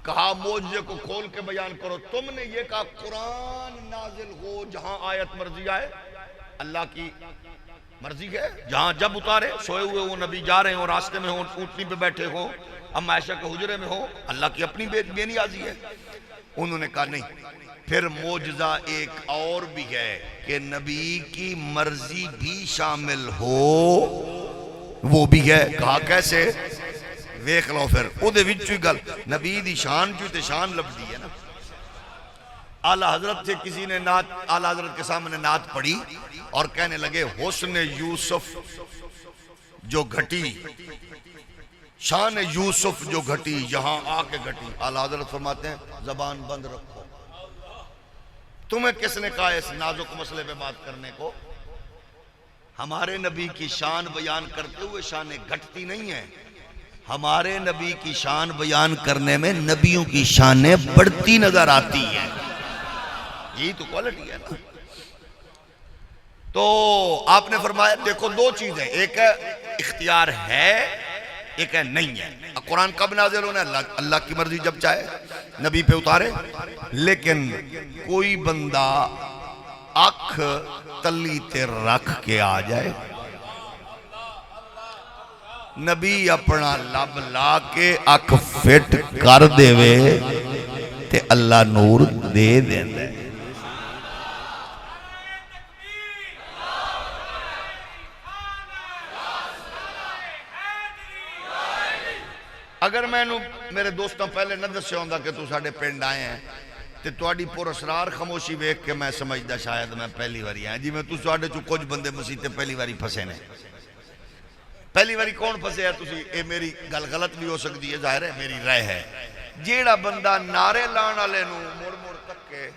کہا معجزے کو کھول کے بیان کرو۔ تم نے یہ کہا قرآن نازل ہو جہاں آیت مرضی آئے، اللہ کی مرضی ہے، جہاں جب اتارے سوئے ہوئے وہ نبی جا رہے ہوں، راستے میں ہوں، اونٹنی پہ بیٹھے ہوں، ام عائشہ کے حجرے میں ہوں، اللہ کی اپنی بے نیازی ہے۔ انہوں نے کہا نہیں، پھر معجزہ ایک اور بھی ہے کہ نبی کی مرضی بھی شامل ہو، وہ بھی ہے۔ کہا کیسے؟ ویکھ لو پھر او دے وچوں ہی گل، نبی دی شان جو تے شان لبدی ہے نا۔ اعلیٰ حضرت سے کسی نے نعت، اعلیٰ حضرت کے سامنے نعت پڑھی اور کہنے لگے حسن یوسف جو گھٹی، شان یوسف جو گھٹی یہاں آ کے گھٹی۔ اعلیٰ حضرت فرماتے ہیں زبان بند رکھو، تمہیں کس نے کہا اس نازک مسئلے پہ بات کرنے کو؟ ہمارے نبی کی شان بیان کرتے ہوئے شانیں گھٹتی نہیں ہیں، ہمارے نبی کی شان بیان کرنے میں نبیوں کی شانیں بڑھتی نظر آتی ہیں، یہی تو کوالٹی ہے نا۔ تو آپ نے فرمایا دیکھو دو چیزیں، ایک ہے اختیار ہے، ایک ہے نہیں ہے۔ قرآن کب نازل ہونا ہے؟ اللہ کی مرضی جب چاہے نبی پہ اتارے، لیکن کوئی بندہ اکھ تلی تے رکھ کے آ جائے، نبی اپنا لب لا کے اکھ فٹ کر دے وے تے اللہ نور دے دیندا ہے۔ اگر میں میرے دوستوں پہلے نہ دسیا ہوندا کہ تو ساڈے پنڈ آئے ہیں تے تواڈی پر اسرار خاموشی ویکھ کے میں سمجھدا شاید میں پہلی واری آیا، جی میں تو ساڈے چوں کچھ بندے مسیح تے پہلی واری پھسے نے۔ پہلی واری کون پھسے ہے؟ تسی اے میری گل غلط بھی ہو سکتی ہے، ظاہر ہے میری رائے ہے۔ جیڑا بندہ نعرے لان والے نو مڑ مڑ تک کے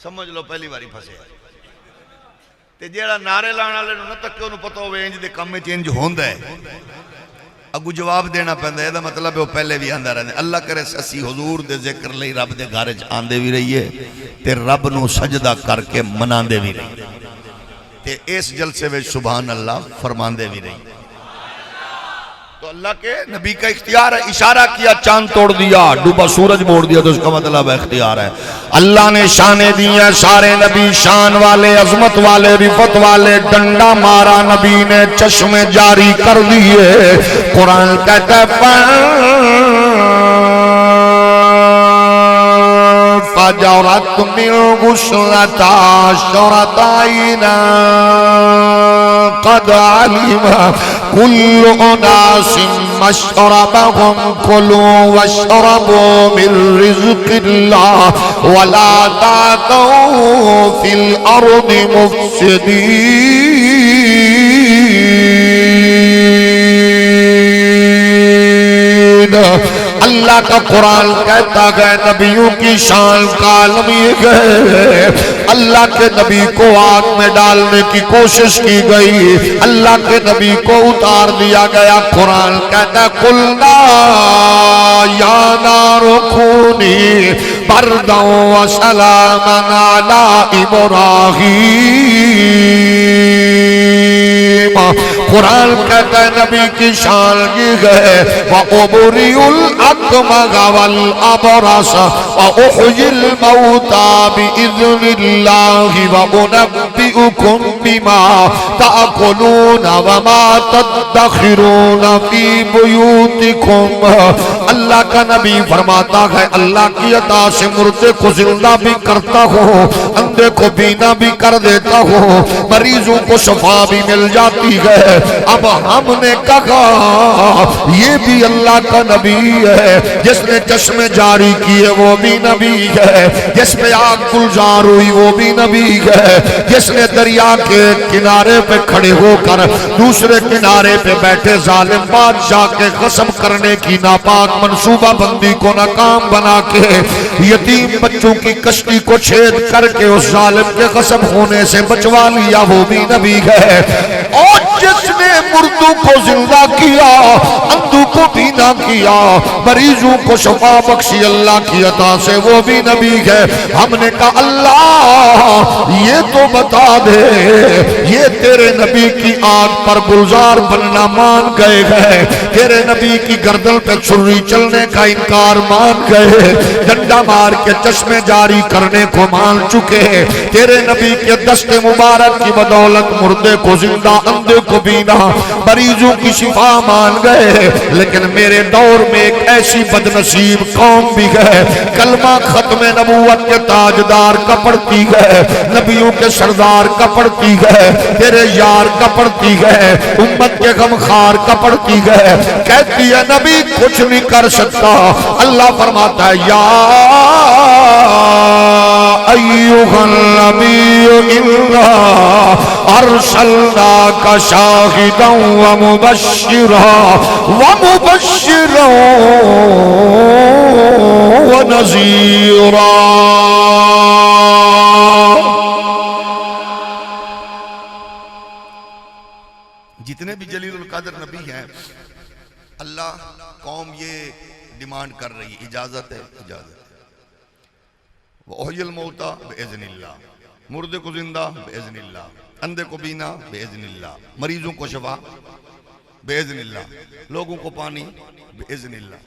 سمجھ لو پہلی واری پھسے ہے، تے جیڑا نعرے لان والے نو نہ تکے انہوں پتہ ہوئے انج دے کم وچ انج ہوندا ہے، اگو جواب دینا پہندا ہے، یہ مطلب ہے وہ پہلے بھی آندا رہندے۔ اللہ کرے اسی حضور دے ذکر لئی رب دے گھر وچ آندے بھی رہیے تے رب نو سجدہ کر کے مناندے بھی رہیے تے اس جلسے وچ سبحان اللہ فرماندے بھی رہیے۔ تو اللہ کے نبی کا اختیار ہے، اشارہ کیا چاند توڑ دیا، ڈوبا سورج موڑ دیا، تو اس کا مطلب ہے اختیار ہے۔ اللہ نے شانے دی ہیں سارے نبی، شان والے، عظمت والے، رفت والے، ڈنڈا مارا نبی نے چشمے جاری کر دیے۔ قرآن کہتا ہے فجرت من غسلتا شرطائنا قد علم كل أناس مشربهم كلوا واشربوا من رزق الله ولا تعثوا في الأرض مفسدين۔ اللہ کا قرآن کہتا ہے نبیوں کی شان کا عالم یہ ہے، اللہ کے نبی کو آگ میں ڈالنے کی کوشش کی گئی، اللہ کے نبی کو اتار دیا گیا۔ قرآن کہتا ہے قلنا یا نار کونی بردا وسلاما علی ابراہیم۔ قرآن کہتا ہے نبی کی شان یہ ہے وَأُبْرِئُ الْأَكْمَحَ وَالْأَبْرَصَ وَأُحْيِي الْمَوْتَىٰ بِإِذْنِ اللَّهِ وَأُنَبِّئُكُم بِمَا تَأْكُلُونَ وَمَا تَدَّخِرُونَ فِي بُيُوتِكُمْ۔ اللہ کا نبی فرماتا ہے اللہ کی عطا سے مردے کو زندہ بھی کرتا ہوں، اندھے کو بینا بھی کر دیتا ہوں، مریضوں کو شفا بھی مل جاتی ہے۔ اب ہم نے کہا یہ بھی اللہ کا نبی ہے، جس نے چشمے جاری کیے وہ بھی نبی ہے، جس پہ آگ گلزار ہوئی وہ بھی نبی ہے، جس نے دریا کے کنارے پہ کھڑے ہو کر دوسرے کنارے پہ بیٹھے ظالم بادشاہ کے غصب کرنے کی ناپاک منصوبہ بندی کو ناکام بنا کے یتیم بچوں کی کشتی کو چھید کر کے اس ظالم کے غصب ہونے سے بچوا لیا وہ بھی نبی ہے۔ اور جس نے مردوں کو زندہ کیا، اندھوں کو بینا کیا، مریضوں کو شفا بخشی اللہ کی عطا سے وہ بھی نبی ہے۔ ہم نے کہا اللہ یہ تو بتا دے یہ تیرے نبی کی آگ پر گلزار بننا مان گئے ہیں، تیرے نبی کی گردن پہ چھری چلنے کا انکار مان گئے، ڈنڈا مار کے چشمے جاری کرنے کو مان چکے، تیرے نبی کے دست مبارک کی بدولت مردے کو زندہ، اندھے کو بینا، مریضوں کی شفا مان گئے۔ لیکن میرے دور میں ایک ایسی بدنصیب قوم بھی ہے، کلمہ ختم نبوت کے تاجدار کا پڑھتی ہے، نبیوں کے سردار کا پڑھتی ہے، تیرے یار کا پڑھتی ہے، امت کے غمخوار کا پڑھتی ہے، کہتی ہے نبی کچھ نہیں کر سکتا۔ اللہ فرماتا ہے یا ایھا النبی انا ارسلناک شاہدا ومبشرا ونذیرا۔ جتنے بھی جلیل القدر نبی ہیں اللہ قوم یہ ڈیمانڈ کر رہی اجازت ہے، اجازت ہے۔ وَأُحْيِي الْمَوْتَىٰ بِإِذْنِ اللَّهِ، مردے کو زندہ بِإِذْنِ اللَّهِ، اندھے کو بینا بِإِذْنِ اللَّهِ، مریضوں کو شفا بِإِذْنِ اللَّهِ، لوگوں کو پانی بِإِذْنِ اللَّهِ۔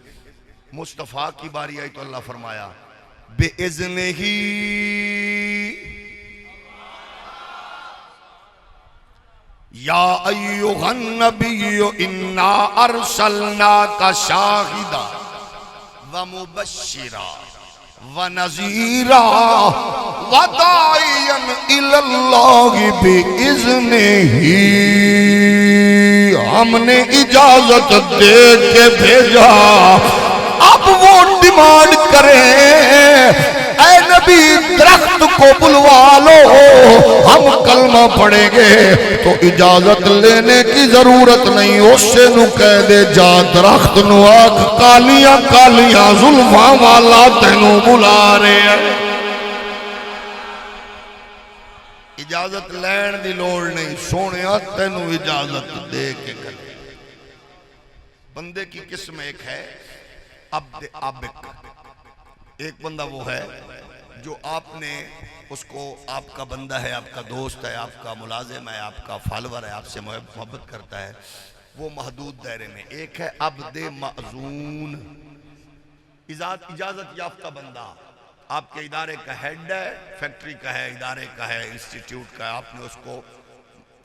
مصطفیٰ کی باری آئی تو اللہ فرمایا بِإِذْنِهِ، یا ایھا النبی انا ارسلناک شاہدا ومبشرا وَنَذِيرًا وَدَاعِيًا إِلَى اللَّهِ بِإِذْنِهِ، ہم نے اجازت دے کے بھیجا، اب وہ ڈیمانڈ کریں اے نبی درخت کو بلوا لو، ہم کلمہ پڑھیں گے تو اجازت لینے کی ضرورت نہیں، اس سے نو کہہ دے جا درخت نو آکھ کالیاں کالیاں زلفاں والا تینوں بلا رہے ہیں۔ اجازت لین دی لوڑ نہیں، سونیا تینوں اجازت دے کے کرے۔ بندے کی قسم ایک ہے عبد عابق، ایک بندہ وہ ہے جو آپ نے اس کو، آپ کا بندہ ہے، آپ کا دوست ہے، آپ کا ملازم ہے، آپ کا فالور ہے، آپ سے محبت کرتا ہے، وہ محدود دائرے میں۔ ایک ہے عبد معزون، اجازت یافتہ بندہ، آپ کے ادارے کا ہیڈ ہے، فیکٹری کا ہے، ادارے کا ہے، انسٹیٹیوٹ کا ہے، آپ نے اس کو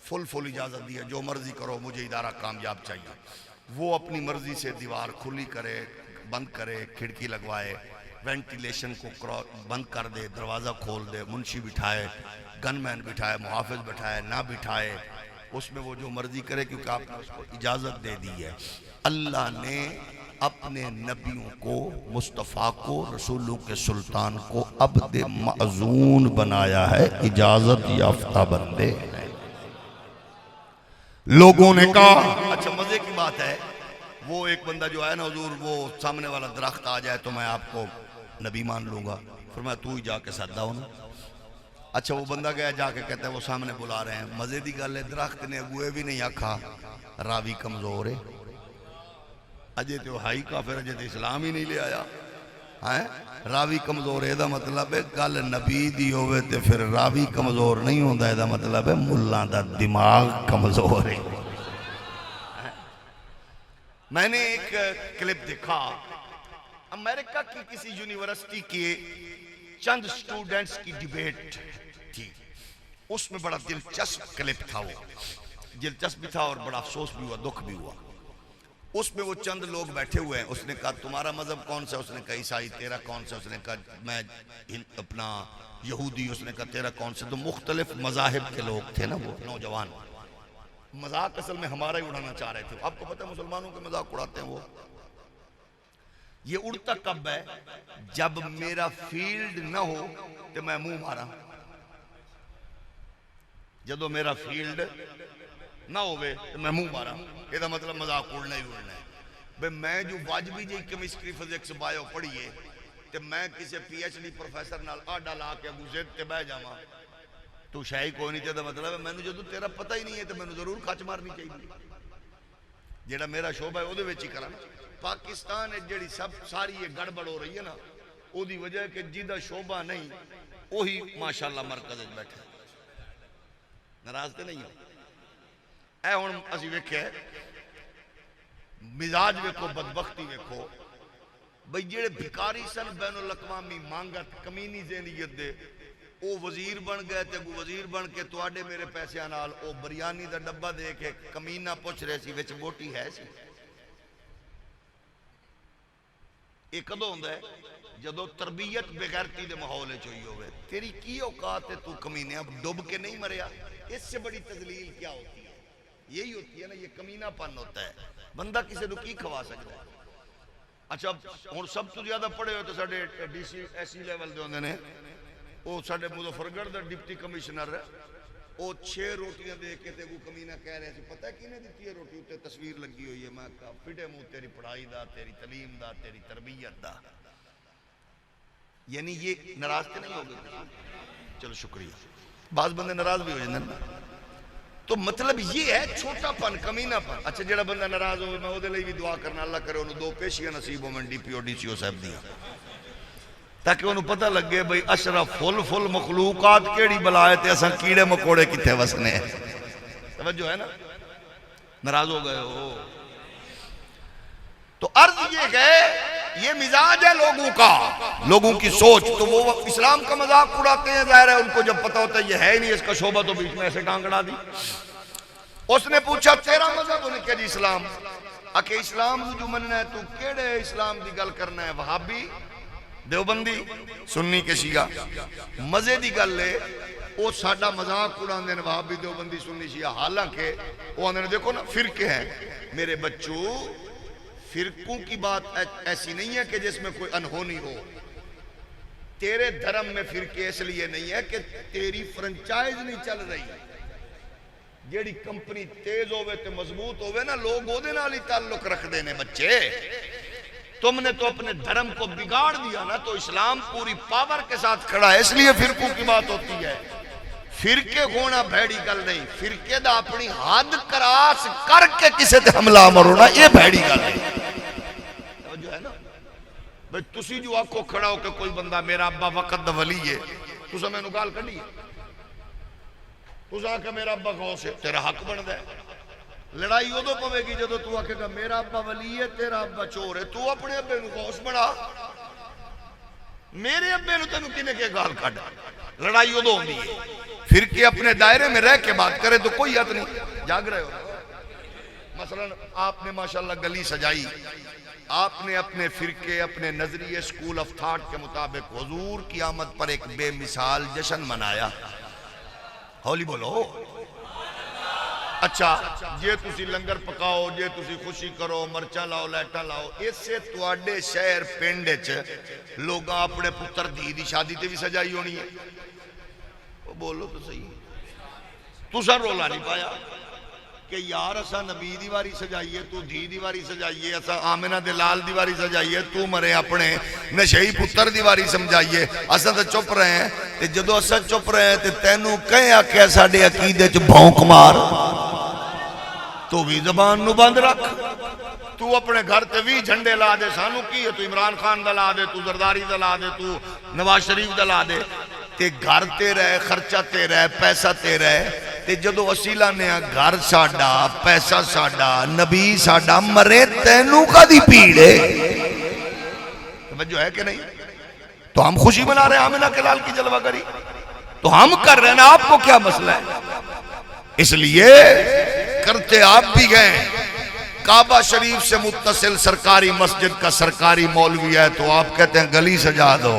فل اجازت دی ہے، جو مرضی کرو، مجھے ادارہ کامیاب چاہیے۔ وہ اپنی مرضی سے دیوار کھلی کرے، بند کرے، کھڑکی لگوائے، وینٹیلیشن کو بند کر دے، دروازہ کھول دے، منشی بٹھائے، گن مین بٹھائے، محافظ بٹھائے، نہ بٹھائے، اس میں وہ جو مرضی کرے، کیونکہ آپ نے اس کو اجازت دے دی ہے۔ اللہ نے اپنے نبیوں کو، مصطفیٰ کو، رسولوں کے سلطان کو عبد معزون بنایا ہے، اجازت یافتہ بندے۔ لوگوں نے کہا، اچھا مزے کی بات ہے، وہ ایک بندہ جو ہے نا حضور، وہ سامنے والا درخت آ جائے تو میں آپ کو نبی مان لوں گا، فرمایا تو ہی جا کے سدا ہونا۔ اچھا وہ بندہ گیا، جا کے کہتا ہے وہ سامنے بلا رہے ہیں، مزے دی گل ہے، درخت نے اگوئے بھی نہیں آکھا راوی کمزور ہے، اجے تو ہائی کافر، اجے تو اسلام ہی نہیں لے آیا، راوی کمزور ہے، دا مطلب ہے گل نبی دی ہوئے تے پھر راوی کمزور نہیں ہوندہ، دا مطلب ہے ملہ دا دماغ کمزور ہے۔ میں نے ایک کلپ دیکھا، امریکہ کی کسی یونیورسٹی کے چند سٹوڈنٹس کی ڈیبیٹ تھی، اس میں بڑا دلچسپ کلپ تھا، وہ دلچسپ بھی تھا اور بڑا افسوس بھی ہوا، دکھ بھی ہوا۔ اس میں وہ چند لوگ بیٹھے ہوئے ہیں، اس نے کہا تمہارا مذہب کون سا، اس نے کہا عیسائی، تیرا کون سا، اس نے کہا میں اپنا یہودی، اس نے کہا تیرا کون سا، تو مختلف مذاہب کے لوگ تھے نا وہ نوجوان۔ مذاق اصل میں ہمارا ہی اڑانا چاہ رہے تھے، آپ کو پتہ ہے مسلمانوں کے مذاق اڑاتے ہیں وہ۔ یہ اڑتا کب ہے؟ جب میرا فیلڈ نہ ہو تو میں منہ مارا، جدو میرا فیلڈ نہ ہوئے تو میں منہ مارا، یہ دا مطلب مذاق اڑنا ہی اڑنا ہے۔ بھئی میں جو واجبی جی کیمسٹری فزکس بایو پڑھیے تو میں کسی پی ایچ ڈی پروفیسر نال آڈا لا کے گزید تے بہ جاواں تو شاہی کوئی نہیں، دا مطلب ہے میں نے جدو تیرا پتہ ہی نہیں ہے تو میں نے ضرور کھچ مارنی چاہیے، جیڑا میرا شعبہ ہے وہ دے وچ ہی کرا۔ پاکستان ہے جیڑی سب ساری یہ گڑبڑ ہو رہی ہے نا، وہ دی وجہ ہے کہ جیدہ شعبہ نہیں وہی ماشاءاللہ مرکز بیٹھے، ناراض تے نہیں ہو۔ اے ہن اسی ویکھے مزاج ویکھو، بدبختی ویکھو، بھئی جیڑے بھکاری سن بین الاقوامی مانگت کمینی ذہنیت دے، او وزیر بن گئے تے وزیر بن کے تواڈے میرے پیسے نال او بریانی دا ڈبہ دے کے کمینہ پوچھ رہے سی وچ بوٹی ہے سی۔ یہ کدو ہوندا ہے جدو تربیت بغیرتی دے ماحول چوئی ہوئے، تیری کی اوقات ہے تو کمینے اب ڈوب کے نہیں مریا، اس سے بڑی تذلیل کیا ہوتی ہے؟ یہی ہوتی ہے نا، یہ کمینہ پن ہوتا ہے، بندہ کسی کو کی کھوا سکتا ہے۔ اچھا ہن سب تو زیادہ پڑھے ہوئے تو ساڈے D C S C level دے ہوندے نے، وہ ساڈے مظفرگڑھ دا ڈپٹی کمشنر ہے، وہ 6 روٹیاں دے کے تے وہ کمینہ کہہ رہے تھے پتہ کی نے دیتی ہے روٹی تے تصویر لگی ہوئی ہے، میں کہا پھٹے منہ تیری پڑھائی دا، تیری تعلیم دا، تیری تربیت دا۔ یعنی یہ ناراض تے نہیں ہو گئے؟ چلو شکریہ، بعض بندے ناراض بھی ہو جاندے ہیں، تو مطلب یہ ہے چھوٹا پن، کمینہ پن۔ اچھا جڑا بندہ ناراض ہوئے میں وہ دے لئی بھی دعا کرنا، اللہ کرے انہوں 2 پیشیاں نصیب ہو میں D P O D C او صاحب دیا، تاکہ انہوں پتہ لگے بھئی اشرف فل مخلوقات کیڑی بلائے تے اساں کیڑے مکوڑے کتھے وسنے ہیں۔ توجہ ہے نا، ناراض ہو گئے ہو تو عرض یہ گئے، یہ مزاج ہے لوگوں کا، لوگوں کی سوچ، تو وہ اسلام کا مذاق اڑاتے ہیں، ظاہر ہے ان کو جب پتہ ہوتا ہے یہ ہے ہی نہیں اس کا شعبہ، تو بیچ میں ایسے ٹانگ اڑا دی۔ اس نے پوچھا تیرا مذہب، انہیں کہا جی اسلام۔ کہ اسلام جو مننا ہے تو کیڑے اسلام دی گل کرنا ہے، وہابی دیوبندی سنی کے شیعہ مزے دی گل ہے وہ ساڈا مذاق اڑاندے نے وہابی دیوبندی سنی شیعہ، حالانکہ وہ اندر دیکھو نا فرقے ہیں میرے بچوں، فرقوں کی بات ایسی نہیں ہے کہ جس میں کوئی انہونی ہو، تیرے دھرم میں فرقے اس لیے نہیں ہے کہ تیری فرنچائز نہیں چل رہی، جیڑی کمپنی تیز ہوئے تے مضبوط ہوئے نا لوگ وہ دے نال ہی تعلق رکھ دینے بچے، تم نے تو اپنے دھرم کو بگاڑ دیا نا، تو اسلام پوری پاور کے ساتھ کھڑا ہے، اس لیے فرقوں کی بات ہوتی ہے، فرقے ہونا بھیڑی گل نہیں، فرقے دا اپنی حد کراس کر کے کسے تے حملہ مرونا یہ بھیڑی گل ہے، جو ہے نا بھئی تسی جو آنکھوں کھڑا ہو کہ کوئی بندہ میرا ابا وقت دا ولی ہے، تو سمیں نگال کر لیے، تو سا کہ میرا ابا غوث ہے، تیرا حق بن دے، لڑائی ہو دو پوے گی جدو تو آکے گا میرا ابا ولی ہے تیرا ابا چور ہے، تو اپنے ابے نو غوث بنا، میرے ابے نو تینو کنے کے گال کھڑا، لڑائی ہو دو ہوں دی ہے، پھر کہ اپنے دائرے میں رہ کے بات کرے تو کوئی حد نہیں، جاگ رہے ہو، مثلا آپ نے ماشاءاللہ گلی سجائی، آپ نے اپنے فرقے اپنے نظریے سکول آف تھاٹ کے مطابق حضور کی آمد پر ایک بے مثال جشن منایا، ہولی بولو، اچھا جے تسی لنگر پکاؤ، جے تسی خوشی کرو، مرچہ لاؤ لیٹا لاؤ، اس سے تواڈے شہر پنڈ چ لوگاں اپنے پتر دی دی شادی تے بھی سجائی ہونی ہے، بولو تو صحیح، تسا رولا نہیں پایا کہ یار اسا نبی دیواری سجائیے، تو دی دیواری سجائیے، اسا آمنہ دلال دیواری سجائیے، تو مرے اپنے نشئی پتر دیواری سمجھائیے، اسا تو چپ رہے ہیں، تے جدو اسا چپ رہے ہیں تے تینوں کہیں آکے ساڑے عقیدے چ بھونک مار، تو بھی زبان نو بند رکھ، تو اپنے گھر تے بھی جھنڈے لا دے، سانو کی ہے تو عمران خان دا لا دے، تو زرداری دا لا دے، تو نواز شریف دا لا دے، تے گھر تے رہے، خرچہ تے رہے، پیسہ تے رہے، تے جدو وسیلہ نے گھر ساڑا، پیسہ ساڑا، نبی ساڑا مرے تینوں کا دی پیڑے، توجہ ہے کہ نہیں؟ تو ہم خوشی منا رہے ہیں آمنہ کے لال کی جلوہ گری، تو ہم کر رہے ہیں نا، آپ کو کیا مسئلہ ہے؟ اس لیے کرتے آپ بھی گئے، کعبہ شریف سے متصل سرکاری مسجد کا سرکاری مولوی ہے تو آپ کہتے ہیں گلی سجا دو،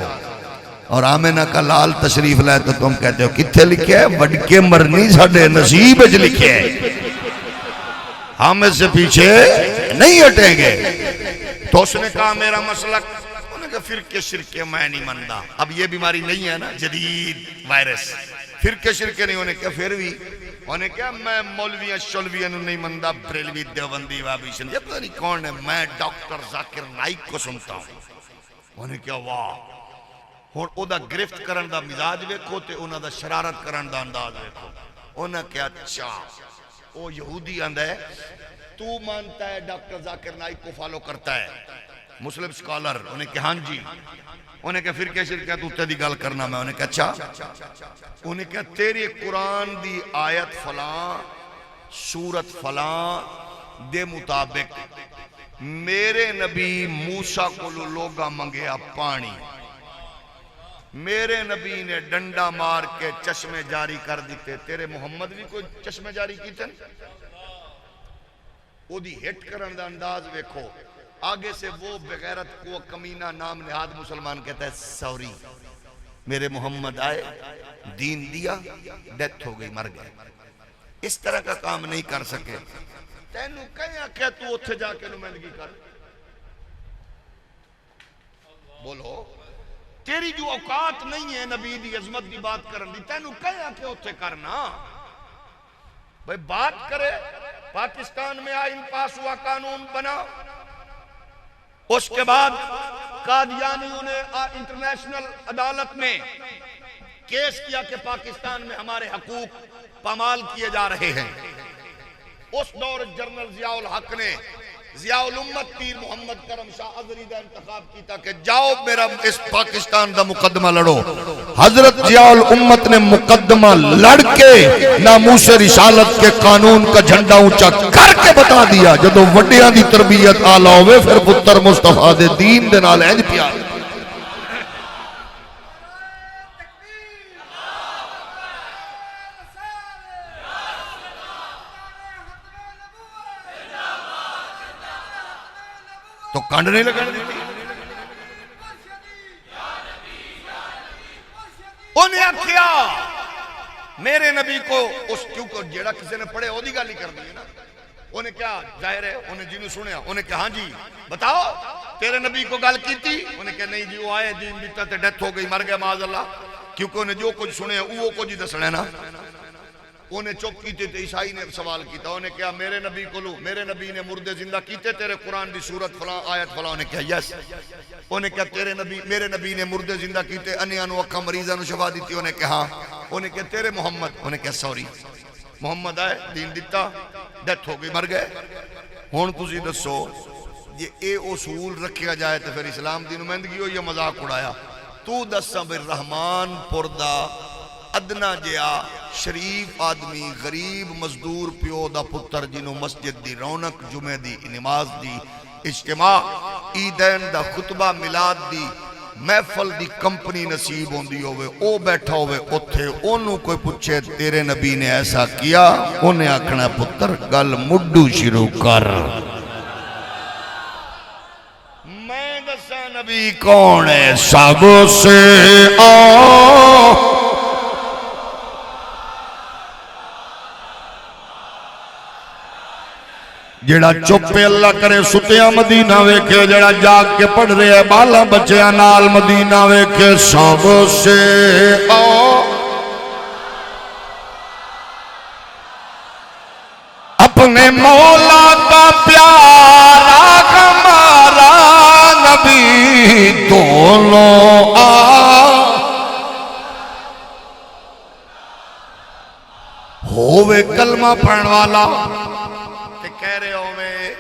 اور آمنہ کا لال تشریف لائے تو تم کہتے ہو کتھے لکھے ہے؟ وڈکے مرنی ساڑے نصیب اج لکھے ہے، ہم اس سے پیچھے نہیں ہٹیں گے، تو اس نے کہا میرا مسلک، انہوں نے کہا فرقے شرکے میں نہیں مندہ، اب یہ بیماری نہیں ہے نا جدید وائرس، فرقے شرکے نہیں، انہوں نے کہا پھر بھی، انہوں نے کہا میں مولویاں شلویاں نہیں مندہ، بریلوی دیوبندی وابیشن، یہ پتہ نہیں کون ہے، میں ڈاکٹر ذاکر نائک کو سنتا ہوں، انہوں نے کہا واہ، اور او دا گرفت کرن دا مزاج ویکھو تے انہاں دا شرارت کرن دا انداز ویکھو، انہاں کہا اچھا او یہودی آندہ ہے، تو مانتا ہے ڈاکٹر ذاکر نائک کو فالو کرتا ہے، مسلم سکالر، انہیں کہا ہاں جی، انہیں کہا فرقے شرکے تو تے دی گل کرنا میں، انہیں کہا اچھا، انہیں کہا تیری قرآن دی آیت فلاں سورت فلاں دے مطابق میرے نبی موسیٰ کو لوگا منگیا پانی، میرے نبی نے ڈنڈا مار کے چشمے جاری کر دیتے، تیرے محمد بھی کوئی چشمے جاری کیتے ہیں، وہ دی ہٹ کرن دا انداز ویکھو، آگے سے وہ بغیرت کو کمینہ نام نہاد مسلمان کہتا ہے سوری، میرے محمد آئے دین دیا ڈیتھ ہو گئی مر گئے، اس طرح کا کام نہیں کر سکے، تینوں کہیں آکھیا تو اتھے جا کے نمائندگی کر، بولو تیری جو اوقات نہیں ہے نبی دی عظمت دی بات کرن دی، تینوں کہیں آکے اتھے کرنا، بھئی بات کرے، پاکستان میں آئین پاس ہوا قانون بنا، اس کے بعد قادیانیوں نے انٹرنیشنل عدالت میں کیس کیا کہ پاکستان میں ہمارے حقوق پامال کیے جا رہے ہیں، اس دور جنرل ضیاء الحق نے ضیاء الامت پیر محمد کرم شاہ عذری دا انتخاب کیتا کہ جاؤ میرا اس پاکستان دا مقدمہ لڑو، حضرت ضیاء الامت نے مقدمہ لڑ کے ناموس رسالت کے قانون کا جھنڈا اونچا کر کے بتا دیا، جدو وڈیاں دی تربیت آلہ ہوئے پھر پتر مصطفیٰ دے دین دے نال اینج پیار، تو کانڈ نہیں لگانے دیتی، آکھیا میرے نبی کو اس کیونکہ جیڑا کسی نے پڑھے وہ دی گل ہی کر دی ہے نا. انہیں کیا ظاہر ہے انہیں جنہوں سنیا انہیں کہا ہاں جی بتاؤ تیرے نبی کو گل کی تھی. انہیں کہا نہیں جی وہ آئے دین دیتا تے ڈیتھ ہو گئی مر گیا معاذ اللہ. کیونکہ انہیں جو کچھ سنے وہ کچھ ہی دسنا ہے نا. انہیں چپ کیتے تھے. عیسائی نے سوال کیتا انہیں کہا میرے نبی کو لو میرے نبی نے مردے زندہ کیتے تیرے قرآن دی سورت فلاں آیت فلاں. انہیں کہا یس. انہیں کہا تیرے نبی میرے نبی نے مردے زندہ کیتے انیاں نو اکھاں مریضاں نو شفا دیتی. انہیں کہا انہیں کہا تیرے محمد. انہیں کہا سوری محمد آئے دین دیتا ڈیتھ ہو گئی مر گئے. ہون تسی دسو یہ اے اصول رکھیا جائے تو پھر اسلام دی نمائندگی ہو یا مذاق اڑایا. تو دساں بالرحمان پردہ ادنا جیا شریف آدمی غریب مزدور پیو دا پتر جنہوں مسجد دی رونق جمعہ دی نماز دی اجتماع عیدین دا خطبہ میلاد دی محفل دی کمپنی نصیب ہوندی ہوئے او بیٹھا ہوئے اتھے انہوں کوئی پوچھے تیرے نبی نے ایسا کیا انہیں آکھنا پتر گل مڈو شروع کر. میں دسا نبی کون ہے سب سے جڑا چپے اللہ کرے ستیاں مدینہ ویکھے جڑا جاگ کے پڑھ رہے ہیں بالا بچیاں نال مدینہ ویکھے سب سے اپنے مولا کا پیارا ہمارا نبی دونوں ہووے کلمہ پڑھن والا. کہہ رہے ہوئے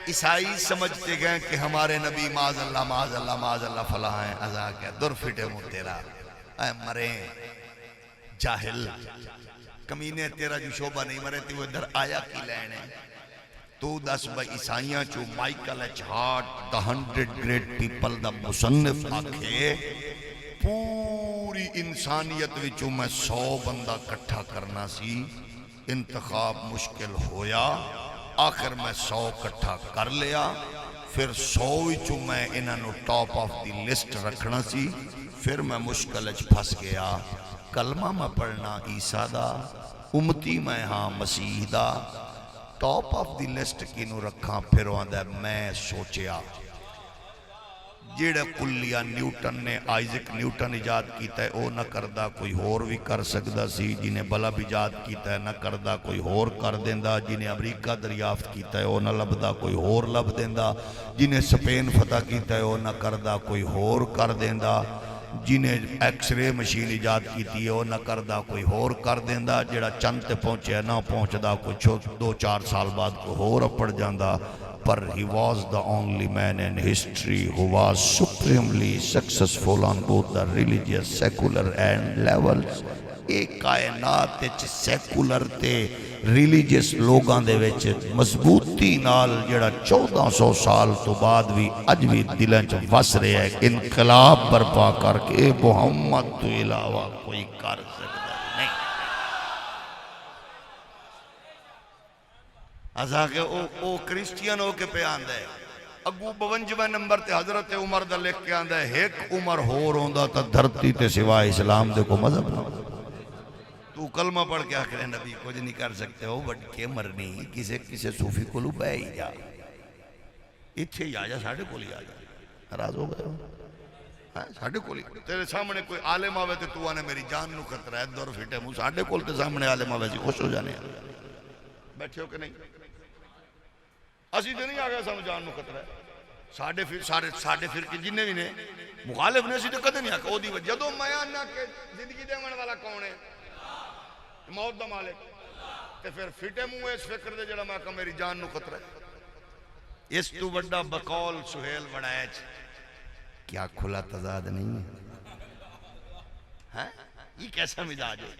عیسائی سمجھتے گئے کہ ہمارے نبی معاذ اللہ فلاں ہیں. ازا کیا در فٹے مو تیرا اے مرے جاہل کمینے تیرا جو شعبہ نہیں مرے تھی وہ ادھر آیا کی لینے. تو دس بھائی عیسائیاں چو مائیکل ایچ ہارٹ دا 100 گریٹ پیپل دا مصنف آکھے پوری انسانیت وچوں میں 100 بندہ کٹھا کرنا سی انتخاب مشکل ہویا. آخر میں 100 کٹھا کر لیا. پھر 100 وچوں میں انہوں ٹاپ آف دی لسٹ رکھنا سی. پھر میں مشکل اچ پھس گیا. کلمہ میں پڑھنا عیسیٰ دا امتی میں ہاں مسیح دا ٹاپ آف دی لسٹ کینوں رکھاں. پھر آندہ میں سوچیا جیڑا کلیہ نیوٹن نے آئزک نیوٹن ایجاد کیتا ہے او نہ کردہ کوئی ہور بھی کر سکدا سی. جنہیں بلب ایجاد کیتا ہے نہ کردہ کوئی ہور کر دیندہ. جنہیں امریکہ دریافت کیتا ہے او نہ لبدہ کوئی ہور لب دیندہ. جنہیں سپین فتح کیتا ہے او نہ کردہ کوئی ہور کر دیندہ. جنہیں ایکس رے مشین ایجاد کیتی ہے او نہ کردہ کوئی ہور کر دیندہ. جیڑا چند تے پہنچے ہے نہ پہنچدہ کوئی 2-4 سال بعد کوئی ہور اپڑ جاندہ. But he was the only man in history who was supremely successful on both the religious, secular and levels. ایک کائنات اچ سیکولر تے ریلیجیس لوگاں دے وچ مضبوطی نال جڑا 1400 سال تو بعد بھی اج بھی دلاں چ وس رہا ہے. انقلاب برپا کر کے محمد تو علاوہ کوئی کر سکتا نہیں. ازا کہ او کرسچین ہو کے پہ آندہ ہے. اگو 52 نمبر تے حضرت عمر دا لکھ کے آندہ ہے ایک عمر ہور ہوندہ تا دھرتی تے سوائے اسلام دے کو مذہب نہ. تو کلمہ پڑھ کے آخر نبی کچھ نہیں کر سکتے ہو بٹ کے مرنی کسے صوفی کو لو بے ہی جا اتھے ہی آجا ساڑھے کو لی آجا. ناراض ہو گئے ہو ساڑھے کو لی تیرے سامنے کوئی عالم آوے تے تو آنے میری جان نو خطرہ ہے دور فٹے مو ساڑھے کول تے سامنے عالم آوے سی خوش ہو جانے. بیٹھے ہو کہ نہیں اسی تے نہیں آگیا سانو جان نو خطرہ ہے. ساڑھے فرقے جننے بھی نے مخالف نے اسی تے کدے نہیں آکا. او دی وجہ جدو میں آنا کہ زندگی دیون والا کون ہے موت دا مالک تے پھر فٹے منہ اس فکر دے جڑا میں کہا میری جان نو خطرہ ہے. اس تو بڑا بقول سہیل وڑائچ کیا کھلا تضاد نہیں ہے. یہ کیسا مزاج ہے.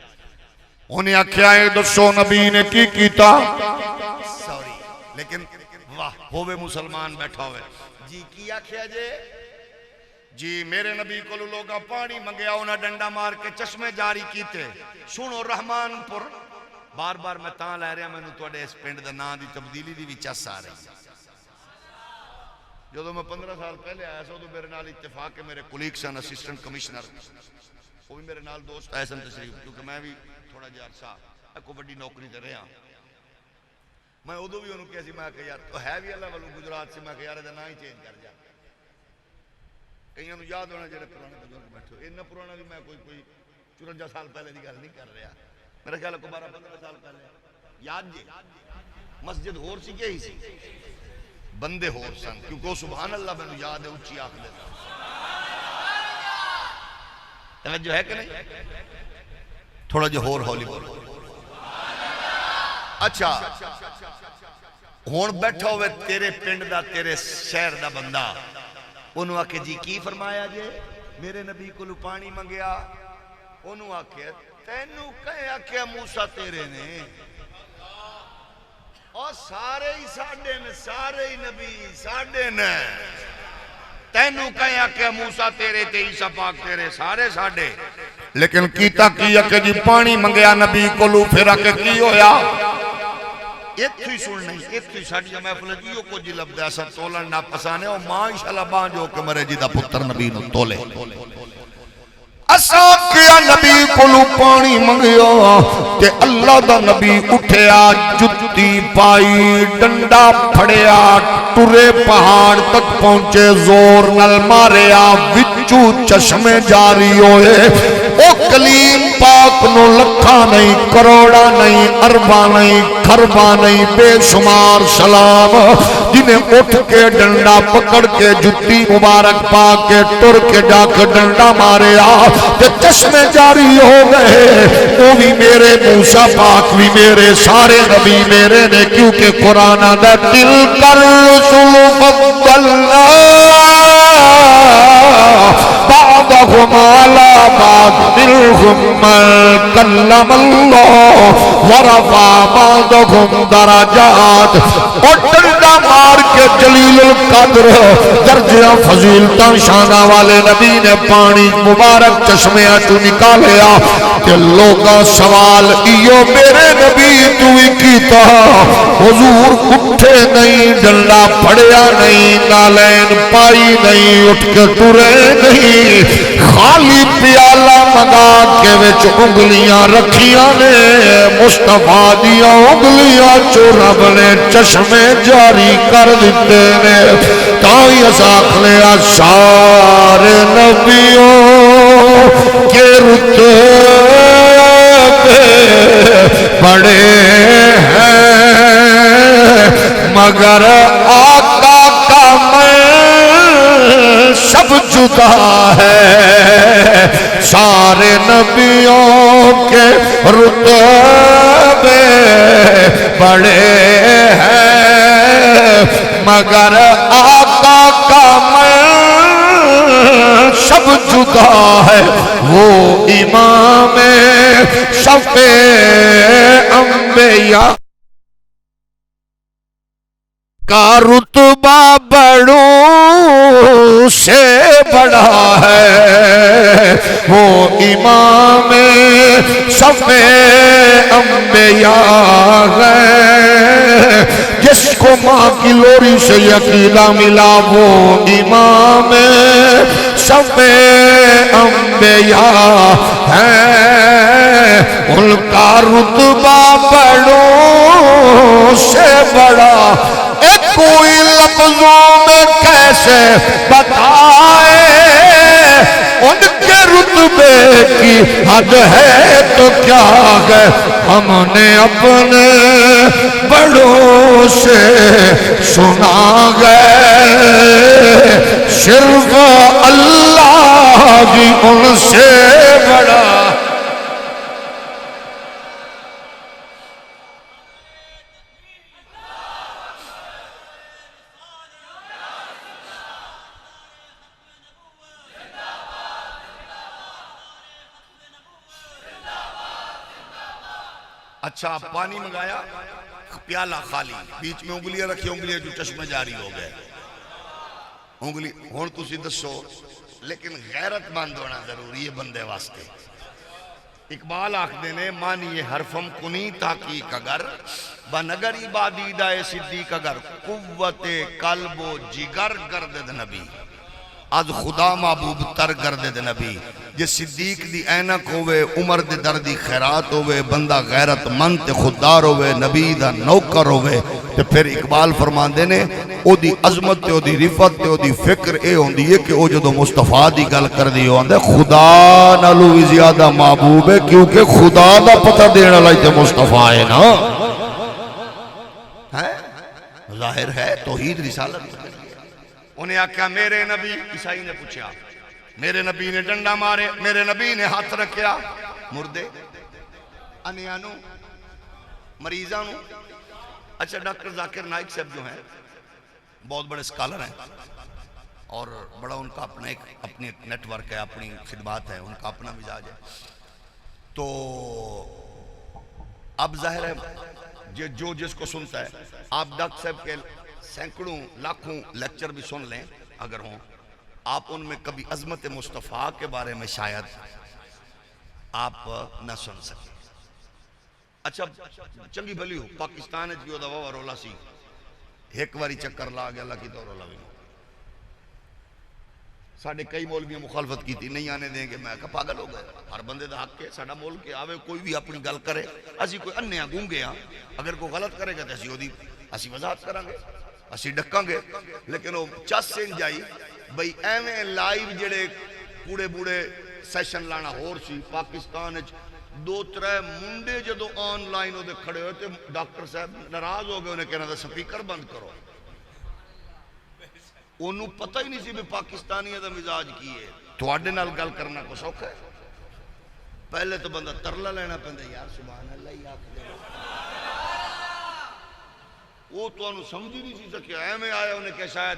انہیں آکھیا ہے دسو نبی نے کی کیتا سوری لیکن واہ ہوئے مسلمان بیٹھا ہوئے جی کی آکھیا جی میرے نبی کو لوگا پانی منگیا انہا ڈنڈا مار کے چشمے جاری کیتے. سنو رحمان پر بار بار میں تاں لے رہا میں نے توڑے اس پینڈ دا نا دی تبدیلی دی بھی چس آ رہی. جو میں 15 سال پہلے آیا سو تو میرے نال اتفاق ہے میرے کولیگ سن اسسٹنٹ کمشنر وہ بھی میرے نال دوست احسن تشریف کیونکہ میں بھی تھوڑا جہا عرصہ کوئی بڑی نوکری تے رہا میں ادو بھی انہوں کہا میں کہ یار تو ہے بھی اللہ والوں گجرات سے میں کہ یار یہ نہ ہی چینج کر جا کئیوں نو یاد ہونا جڑے پرانے بزرگ بیٹھے ہو اتنا پرانا بھی میں کوئی 54 سال پہلے دی گل نہیں کر رہا میرا خیال ہے 12-15 سال پہلے یاد جی مسجد ہور سی کہ ہی سی بندے ہور سن کیونکہ وہ سبحان اللہ میں یاد ہے اچھی آنکھ دیتا توجہ ہے کہ نہیں تھوڑا جو ہور ہولی بول اچھا ہون بیٹھا ہوئے تیرے پنڈ دا تیرے شہر دا بندہ انہوں آکے جی کی فرمایا جے میرے نبی کو پانی منگیا انہوں آکے تینوں کہے آکے موسیٰ تیرے نے اور سارے ہی ساڑھے نے سارے ہی نبی ساڑھے نے تینوں کہے آکے موسیٰ تیرے تے عیسیٰ پاک تیرے سارے ساڑھے لیکن کیتا کیا کہ جی پانی منگیا نبی کو لو پھر آکے کی ہویا ایتھوی سن نہیں ایتھوی ساڑھی محفل جیو کو جی لب دیا سب تولن نا پسانے اور ماشاءاللہ بان جو کہ مرے جی دا پتر نبی نو تولے اسا کیا نبی کو لو پانی منگیا کہ اللہ دا نبی اٹھیا جتی پائی ڈنڈا پھڑیا ٹرے پہاڑ تک پہنچے زور نل ماریا وچو چشمے جاری ہوئے او کلیم پاک نو لکھا نہیں کروڑا نہیں اربا نہیں کھربا نہیں بے شمار سلام جنہیں اٹھ کے ڈنڈا پکڑ کے جتی مبارک پا کے ٹر کے جا کے ڈنڈا ماریا کہ چشمے جاری ہو گئے وہ بھی میرے موسیٰ پاک بھی میرے سارے نبی میرے نے کیونکہ قرآن دا دل کر رسول فضلنا بعضهم على بعض منهم من كلم الله ورفع بعضهم درجات اور ڈنڈا مار کے جلیل القدر درجہ فضیلتاں شانہ والے نبی نے پانی مبارک چشمے تو نکالیا کہ لوگا سوال ایو میرے نبی تو ہی کیتا حضور اٹھے نہیں ڈنڈا پھڑیا نہیں نالین پائی نہیں اٹھ کے ٹرے نہیں خالی پیالہ مگا کے وچ انگلیاں رکھیاں نے مصطفیٰ دیا انگلیاں چو رب نے چشمے جاری کر دیتے نے تائی ازاق لیا سارے نبیوں کے رتبے بڑے ہیں مگر آقا کا میں سب جدا ہے سارے نبیوں کے رتبے بڑے ہیں مگر آقا کا میں سب جدا ہے وہ امام شفیع انبیاء کا رتبہ بڑوں سے بڑا ہے وہ امام شفیع انبیاء ہے جس کو ماں کی لوری سے یقینہ ملا وہ امام شفیع انبیاء ہے ان کا رتبہ بڑوں سے بڑا کوئی لفظوں میں کیسے بتائے ان کے رتبے کی حد ہے تو کیا ہے ہم نے اپنے بڑوں سے سنا گئے صرف اللہ بھی ان سے بڑا اچھا پانی منگایا پیالہ خالی بیچ میں انگلیاں رکھی انگلیاں جو چشمہ جاری ہو گئے انگلی ہون تسی دسو لیکن غیرت مند ہونا ضروری ہے بندے واسطے اقبال آخدے نے مانی حرفم کنی تحقیق اگر بنگر عبادیدہ صدیق اگر قوت قلب و جگر گردد نبی از خدا محبوب تر گردے دے نبی جے صدیق دی اینک ہوئے عمر دے دردی خیرات ہوئے بندہ غیرت مند تے خوددار ہوئے نبی دا نوکر ہوئے تے پھر اقبال فرماندے نے او دی عظمت تے او دی رفت تے او دی فکر اے ہوندی ہے کہ او جدو مصطفیٰ دی گل کر دی ہوندے خدا نالو بھی زیادہ محبوب ہے کیونکہ خدا دا پتہ دینا لائی تے مصطفیٰ ہے نا ظاہر ہے توحید رسالت انہیں آکھا میرے نبی عیسائی نے پوچھا میرے نبی نے ڈنڈا مارے میرے نبی نے ہاتھ رکھیا مردے انیانوں مریضانوں اچھا ڈاکٹر ذاکر نائک صاحب جو ہیں بہت بڑے سکالر ہیں اور بڑا ان کا اپنا اپنی نیٹ ورک ہے اپنی خدمات ہے ان کا اپنا مزاج ہے تو اب ظاہر ہے جو جس کو سنتا ہے آپ ڈاکٹر صاحب کے سینکڑوں لاکھوں لیکچر بھی سن لیں اگر ہوں آپ ان میں کبھی عظمت مصطفیٰ کے بارے میں شاید آپ نہ سن سکیں اچھا چنگی بھلی ہو پاکستان جو دوا رولا سی ایک واری چکر لا گیا اللہ کی تو رولا بھی ساڑھے کئی مولویاں مخالفت کی تھی نہیں آنے دیں گے میں کہا پاگل ہو گئے ہر بندے دا حق کے ساڑھا مول کے آوے کوئی بھی اپنی گل کرے اسی کوئی انہیں گونگے ہاں اگر کوئی غلط کرے گا تو اسی وضاحت کریں گے اسی ڈکاں گے لیکن وہ چس سین جائی بھئی ایویں لائیو جڑے پوڑے بوڑے سیشن لانا ہور سی پاکستان دو ترے منڈے جدو آن لائن ہو دے کھڑے ہوئے تھے ڈاکٹر صاحب ناراض ہو گئے انہیں کہنا تھا سپیکر بند کرو انہوں پتہ ہی نہیں سی بھی پاکستانی دا مزاج کی ہے تو آڈے نال گل کرنا کو سوکھ ہے پہلے تو بندہ ترلا لینا پہندے یار سبحان اللہ یا وہ تو انہوں سمجھ ہی نہیں سی سکیا اے میں آیا انہیں کہ شاید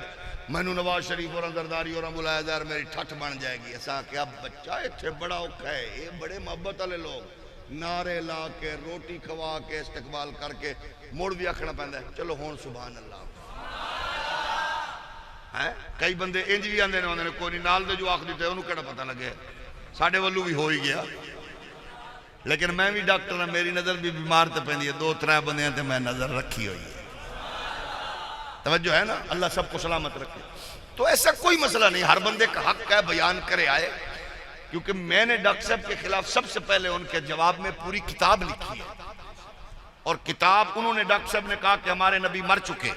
میں نو نواز شریف اور اندرداری اور بلایا دار میری ٹھٹ بن جائے گی ایسا کہ اب بچہ اتھے بڑا اوکھا ہے یہ بڑے محبت والے لوگ نعرے لا کے روٹی کھوا کے استقبال کر کے موڑ بھی آکھنا پہندا ہے چلو ہون سبحان اللہ کئی بندے انج بھی آندے نے کوئی نال دے جو آکھ دیتے انہوں کہنا پتہ لگے ساڑھے والو بھی ہو ہی گیا لیکن میں بھی ڈاکٹر ہوں میری نظر بھی بیمار تے پہندی ہے دو ترے بندے ہیں تے میں نظر رکھی ہوئی ہے توجہ ہے نا اللہ سب کو سلامت رکھے تو ایسا کوئی مسئلہ نہیں ہر بندے کا حق ہے بیان کرے آئے کیونکہ میں نے ڈاکٹر صاحب کے خلاف سب سے پہلے ان کے جواب میں پوری کتاب لکھی ہے اور کتاب انہوں نے ڈاکٹر صاحب نے کہا کہ ہمارے نبی مر چکے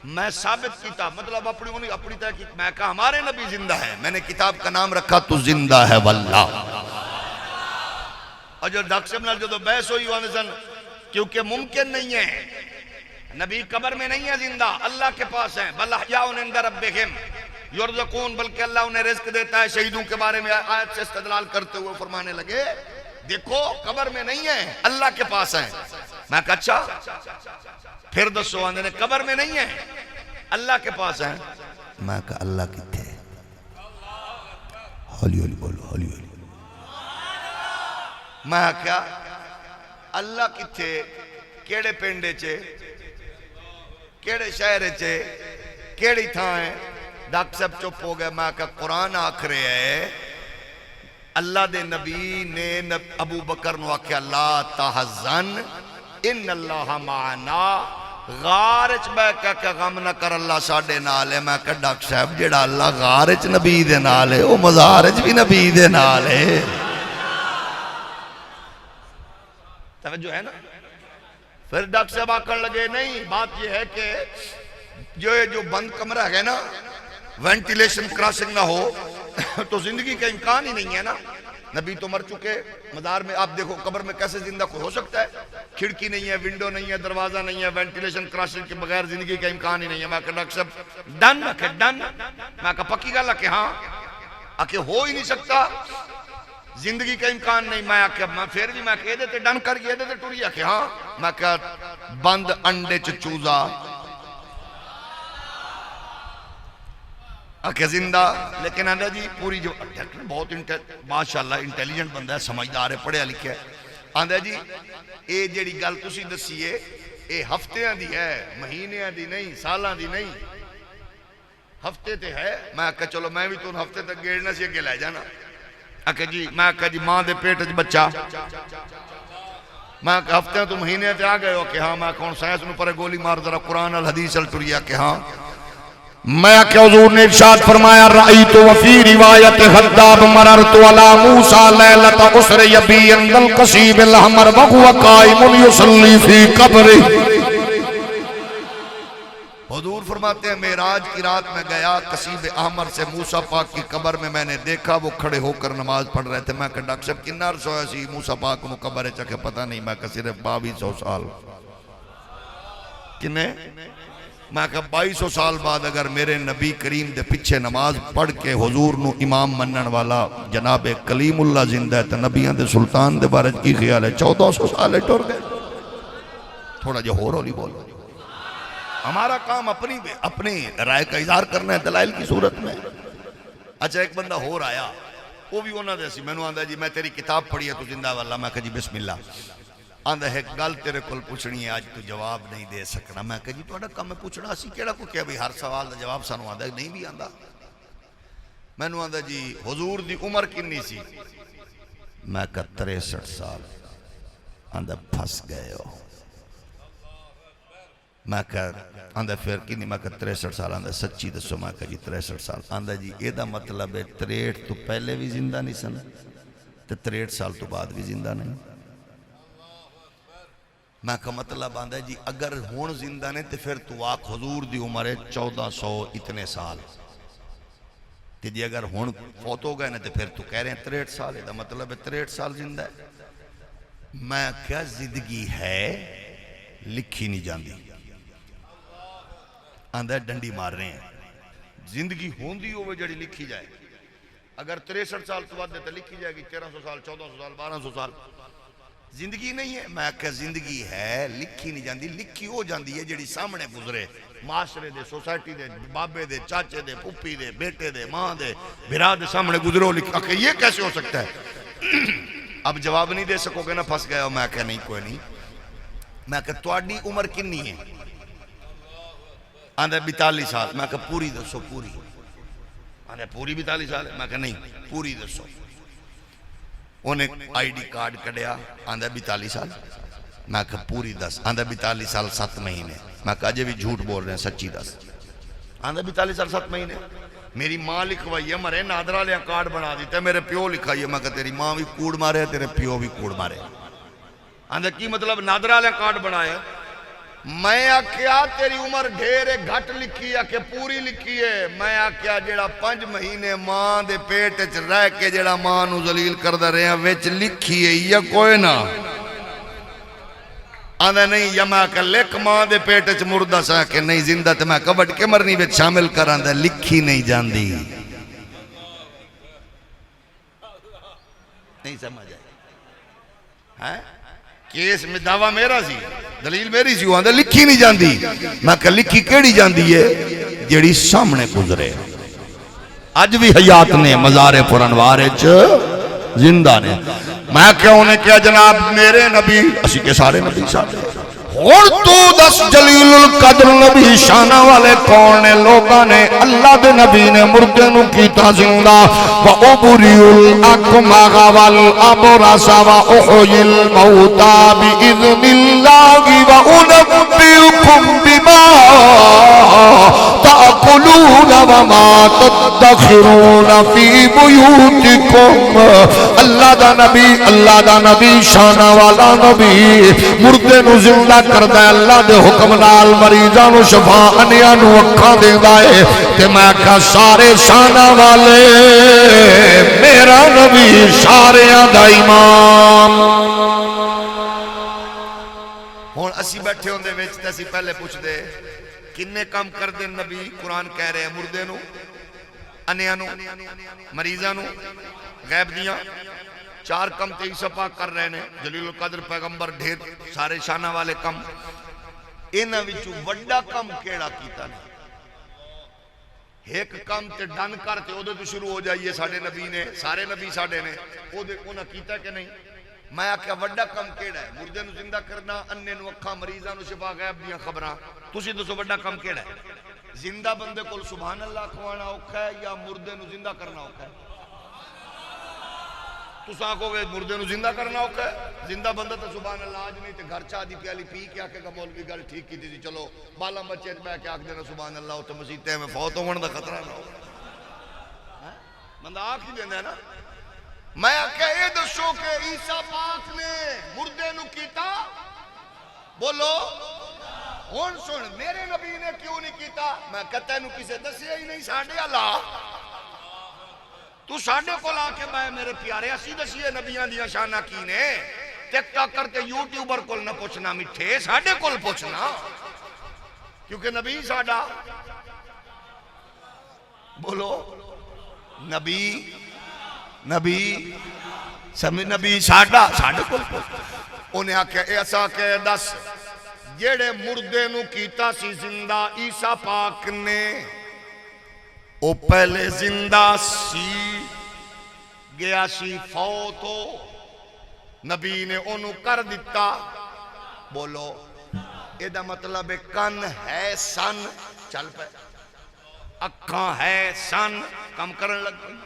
میں ثابت کیتا مطلب اپنی تحقیق میں کہا ہمارے نبی زندہ ہے میں نے کتاب کا نام رکھا تو زندہ ہے واللہ اور جو ڈاکٹر صاحب نے جو بحث ہوئی ہونے سن کیونکہ ممکن نہیں ہے نبی قبر میں نہیں ہے زندہ اللہ کے پاس ہیں بل احیاء عند ربہم یرزقون بلکہ اللہ انہیں رزق دیتا ہے شہیدوں کے بارے میں آیت سے استدلال کرتے ہوئے فرمانے لگے دیکھو قبر میں نہیں ہے اللہ کے پاس ہیں میں کہا اچھا پھر دسو آندے نے قبر میں نہیں ہے اللہ کے پاس ہیں میں کہا اللہ کتے ہولی ہولی بولو ہولی ہولی میں کہا اللہ کتے کیڑے پینڈے چے کیڑے شہرے چے کیڑی تھا ہے ڈاکٹر صاحب چپ ہو گئے میں کہا قرآن آکھ رہے ہے اللہ دے نبی نے ابو بکر نو آکھیا لا تحزن ان اللہ معنا غارچ میں کہا غم نہ کر اللہ ساڑھے نال ہے میں کہا ڈاکٹر صاحب جڑا اللہ غارچ نبی دے نال ہے وہ مزارچ بھی نبی دے نال ہے توجہ ہے نا پھر ڈاکٹر صاحب آکر لگے نہیں بات یہ ہے کہ جو بند کمرہ ہے نا وینٹیلیشن کراسنگ نہ ہو تو زندگی کا امکان ہی نہیں ہے نا نبی تو مر چکے مدار میں آپ دیکھو قبر میں کیسے زندہ کوئی ہو سکتا ہے کھڑکی نہیں ہے ونڈو نہیں ہے دروازہ نہیں ہے وینٹیلیشن کراسنگ کے بغیر زندگی کا امکان ہی نہیں ہے میں کہا ڈاکٹر صاحب ڈن رکھے ڈن میں کہا پکی گا کہ ہاں آکے ہو ہی نہیں سکتا زندگی کا امکان نہیں میں پھر بھی میں کہہ دیتے ڈن کر گئے دیتے ٹوری کہ ہاں میں کہا بند انڈے چوزا کہ زندہ لیکن آندہ جی پوری جو بہت ماشاءاللہ انٹیلیجنٹ بندہ ہے سمجھدار ہے پڑھیا لکھیا ہے آندہ جی اے جیڑی گل تسی دسیے اے ہفتیاں دی ہے مہینیاں دی نہیں سالاں دی نہیں ہفتے تے ہے میں کہا چلو میں بھی تو ان ہفتے تک گیڑنا سی اگے لے جانا جی میں کہا جی ماں دے پیٹ اچ بچہ میں کہا ہفتیاں تو مہینے تے آ گئے ہو کہ ہاں میں کون سائنس نو پر گولی مار ذرا قرآن الحدیث الٹریا کہ ہاں میں کہ حضور نے ارشاد فرمایا رأیت وفی روایت خداب مررت علی موسیٰ لیلت عسر یبی اندل قصیب الحمر وهو قائم یصلی فی قبری. حضور فرماتے ہیں معراج کی رات میں گیا قصیب احمر سے موسیٰ پاک کی قبر میں نے دیکھا وہ کھڑے ہو کر نماز پڑھ رہے تھے. میں کہ ڈاکٹر صاحب کنار سویا سی موسیٰ پاک کو قبر ہے چکے پتہ نہیں. میں کہ صرف 2200 سال. کنے میں کہ 2200 سال بعد اگر میرے نبی کریم دے پچھے نماز پڑھ کے حضور نو امام منن والا جناب کلیم اللہ زندہ ہے تو نبیان دے سلطان دے بارے کی خیال ہے 1400 سال ٹور گئے. تھوڑا جو ہو رولی بولو. ہمارا کام اپنی رائے کا اظہار کرنا ہے دلائل کی صورت میں. اچھا ایک بندہ ہو آیا وہ بھی ہونا دے سی میں آندا جی میں تیری کتاب پڑھی ہے تو زندہ والا. میں کہا جی بسم اللہ. آندا ہے گل تیرے کل پوچھنی ہے آج تو جواب نہیں دے سکنا. میں کہا جی توڑا کام میں پوچھنا اسی کیڑا کو کیا بھی ہر سوال دا جواب سانو آندا نہیں بھی آندا. میں نو آندا جی حضور دی عمر کنی سی. میں کہا 63 سال. آندا پھنس گئے ہو. میں کہا آندا پھر کنی. میں کہا 63 سال. آندا سچی دسو. میں کہا جی 63 سال. آندا جی یہ دا مطلب ہے 63 تو پہلے بھی زندہ نہیں سن تو 63 سال تو بعد بھی زندہ نہیں. میں کہا مطلب آندا جی اگر ہون زندہ نہیں تو پھر تو آق حضور دی عمر ہے 1400 اتنے سال. کہ جی اگر ہون فوت ہو گئے نا تو پھر تو کہہ رہے ہیں 63 سال ہے. دا مطلب ہے 63 سال زندہ ہے. میں کیا زندگی ہے لکھی نہیں جاندی. آندہ ڈنڈی مار رہے ہیں. زندگی ہوندی ہوئے جڑی لکھی جائے. اگر 63 سال تو بعد تو لکھی جائے گی 1300 سال 1400 سال 1200 سال. زندگی نہیں ہے. میں کہا زندگی ہے لکھی نہیں جاندی. لکھی ہو جاندی ہے جڑی سامنے گزرے معاشرے دے سوسائٹی دے بابے دے چاچے دے پھوپھی دے بیٹے دے ماں دے بھرا دے سامنے گزرو لکھا کہ یہ کیسے ہو سکتا ہے. اب جواب نہیں دے سکو گے نا پھنس گئے ہو. میں کہا نہیں کوئی نہیں. میں کہا تواڈی عمر کنی ہے. آندھا 42 سال. میں کہا پوری دسو پوری. آندھا پوری 42 سال ہے. میں کہا نہیں پوری دسو. انہیں آئی ڈی کارڈ کڑیا. آندھا 42 سال. میں کہا پوری دس. آندھا 42 سال 7 مہینے. میں کہا جے بھی جھوٹ بول رہے ہیں سچی دس. آندھا 42 سال 7 مہینے. میری ماں لکھوائی ہے مرے نادرہ لیا کارڈ بنا دیتا ہے. میرے پیو لکھائی ہے. میں کہا تیری ماں بھی کوڑ مارے تیرے پیو بھی کوڑ مارے. آندھا کی مطلب نادرہ لیا کارڈ بنایا. میں آکیا تیری عمر ڈھیر گھٹ لکھی ہے کہ پوری لکھی ہے. میں آکیا جیڑا 5 مہینے ماں دے پیٹ چ رہ کے جیڑا ماں نو ذلیل کردہ رہے ہیں وچ لکھی ہے یا کوئی نہ. آندھا نہیں یا میں آکا لکھ ماں دے پیٹ چ مردہ سا کہ نہیں زندہ تے میں کبٹ کے مرنی وچ شامل کر. آندھا لکھی نہیں جاندی. نہیں سمجھ آئے کیس میں دعویٰ میرا سی دلیل میری سی. آندھا لکھی نہیں جاندی. میں کہا لکھی کیڑی جاندی ہے جیڑی سامنے گزرے. اج بھی حیات نے مزار پرانوار زندہ نے. میں کہا انہیں کیا جناب میرے نبی اسی کے سارے نبی سارے اور تو دس جلیل القدر نبی شانہ والے کون نے. لوگاں نے اللہ دے نبی نے مردے نو کیتا زندہ. وَأُبْرِئُ الْأَكْمَحَ وَالْأَبْرَصَ وَأُحْيِي الْمَوْتَىٰ بِإِذْنِ اللَّهِ وَأُنَبِّئُكُم بِمَا تَأْكُلُونَ وَمَا تَدَّخِرُونَ فِي بُيُوتِكُمْ. اللہ دا نبی شانہ والا نبی مردے نو زندہ کردہ ہے. اللہ دے حکم نال مریضاں نو شفا انیاں نو اکھاں دیندہ ہے. تے میں کہا سارے شانہ والے میرا نبی ساریاں دا امام. ہون اسی بیٹھے ہوندے وچ تے اسی پہلے پوچھ دے کنے کام کر دے نبی. قرآن کہہ رہے ہیں مردے نو انیاں نو مریضاں نو غیب دیاں 4 کم تے عیسیٰ پاک کر رہے ہیں. جلیل القدر پیغمبر ڈھیر سارے شانہ والے کم. انہاں وچوں وڈا کم کیڑا کیتا نہیں. ایک کم تے ڈن کر تے اودے تو شروع ہو جائیے ساڑھے نبی نے سارے نبی ساڑھے نے اودے انہاں کیتا کہ نہیں. میں آکھیا وڈا کم کیڑا ہے. مردے نو زندہ کرنا انے نو اکھاں مریضاں نو شفا غیب دیاں خبراں. تسی دسو وڈا کم کیڑا ہے. زندہ بندے کول سبحان اللہ کھوانا اوکھا ہے یا مردے نو زندہ کرنا اوکھا ہے. تساں آکھو گے مردے نو زندہ کرنا ہوگا ہے، زندہ بندہ تو سبحان اللہ آج نہیں تے گھر چاہ دی پیالی پی کے آکے گا مولوی گل ٹھیک کی تھی چلو بالا بچے میں کیا آکھ دینا سبحان اللہ تو مسیطے میں فوت ہون دا خطرہ نہ ہو بندہ آکھ ہی دینا ہے نا میں آکھے یہ دسو کہ عیسیٰ پاک نے مردے نو کیتا بولو ہون سن میرے نبی نے کیوں نہیں کیتا میں کہتا نو کسے دسیا ہی نہیں ساڑھے اللہ تو ساڑھے کو لا کے بائے میرے پیارے اسی دسیے نبیان دیا شانہ کی نے ٹک ٹاک کرتے یوٹیوبر کول نہ پوچھنا مٹھے ساڑھے کول پوچھنا کیونکہ نبی ساڑھا بولو نبی ساڑھا ساڑھے کول پوچھنا انہیں آکے ایسا کہ دس جیڑے مردے نو کیتا سی زندہ عیسیٰ پاک نے او پہلے زندہ سی گیا سی فوت ہو نبی نے انہوں کر دیتا بولو ایدہ مطلب کن ہے سن چل پہ اکھاں ہے سن کم کرن لگ گئی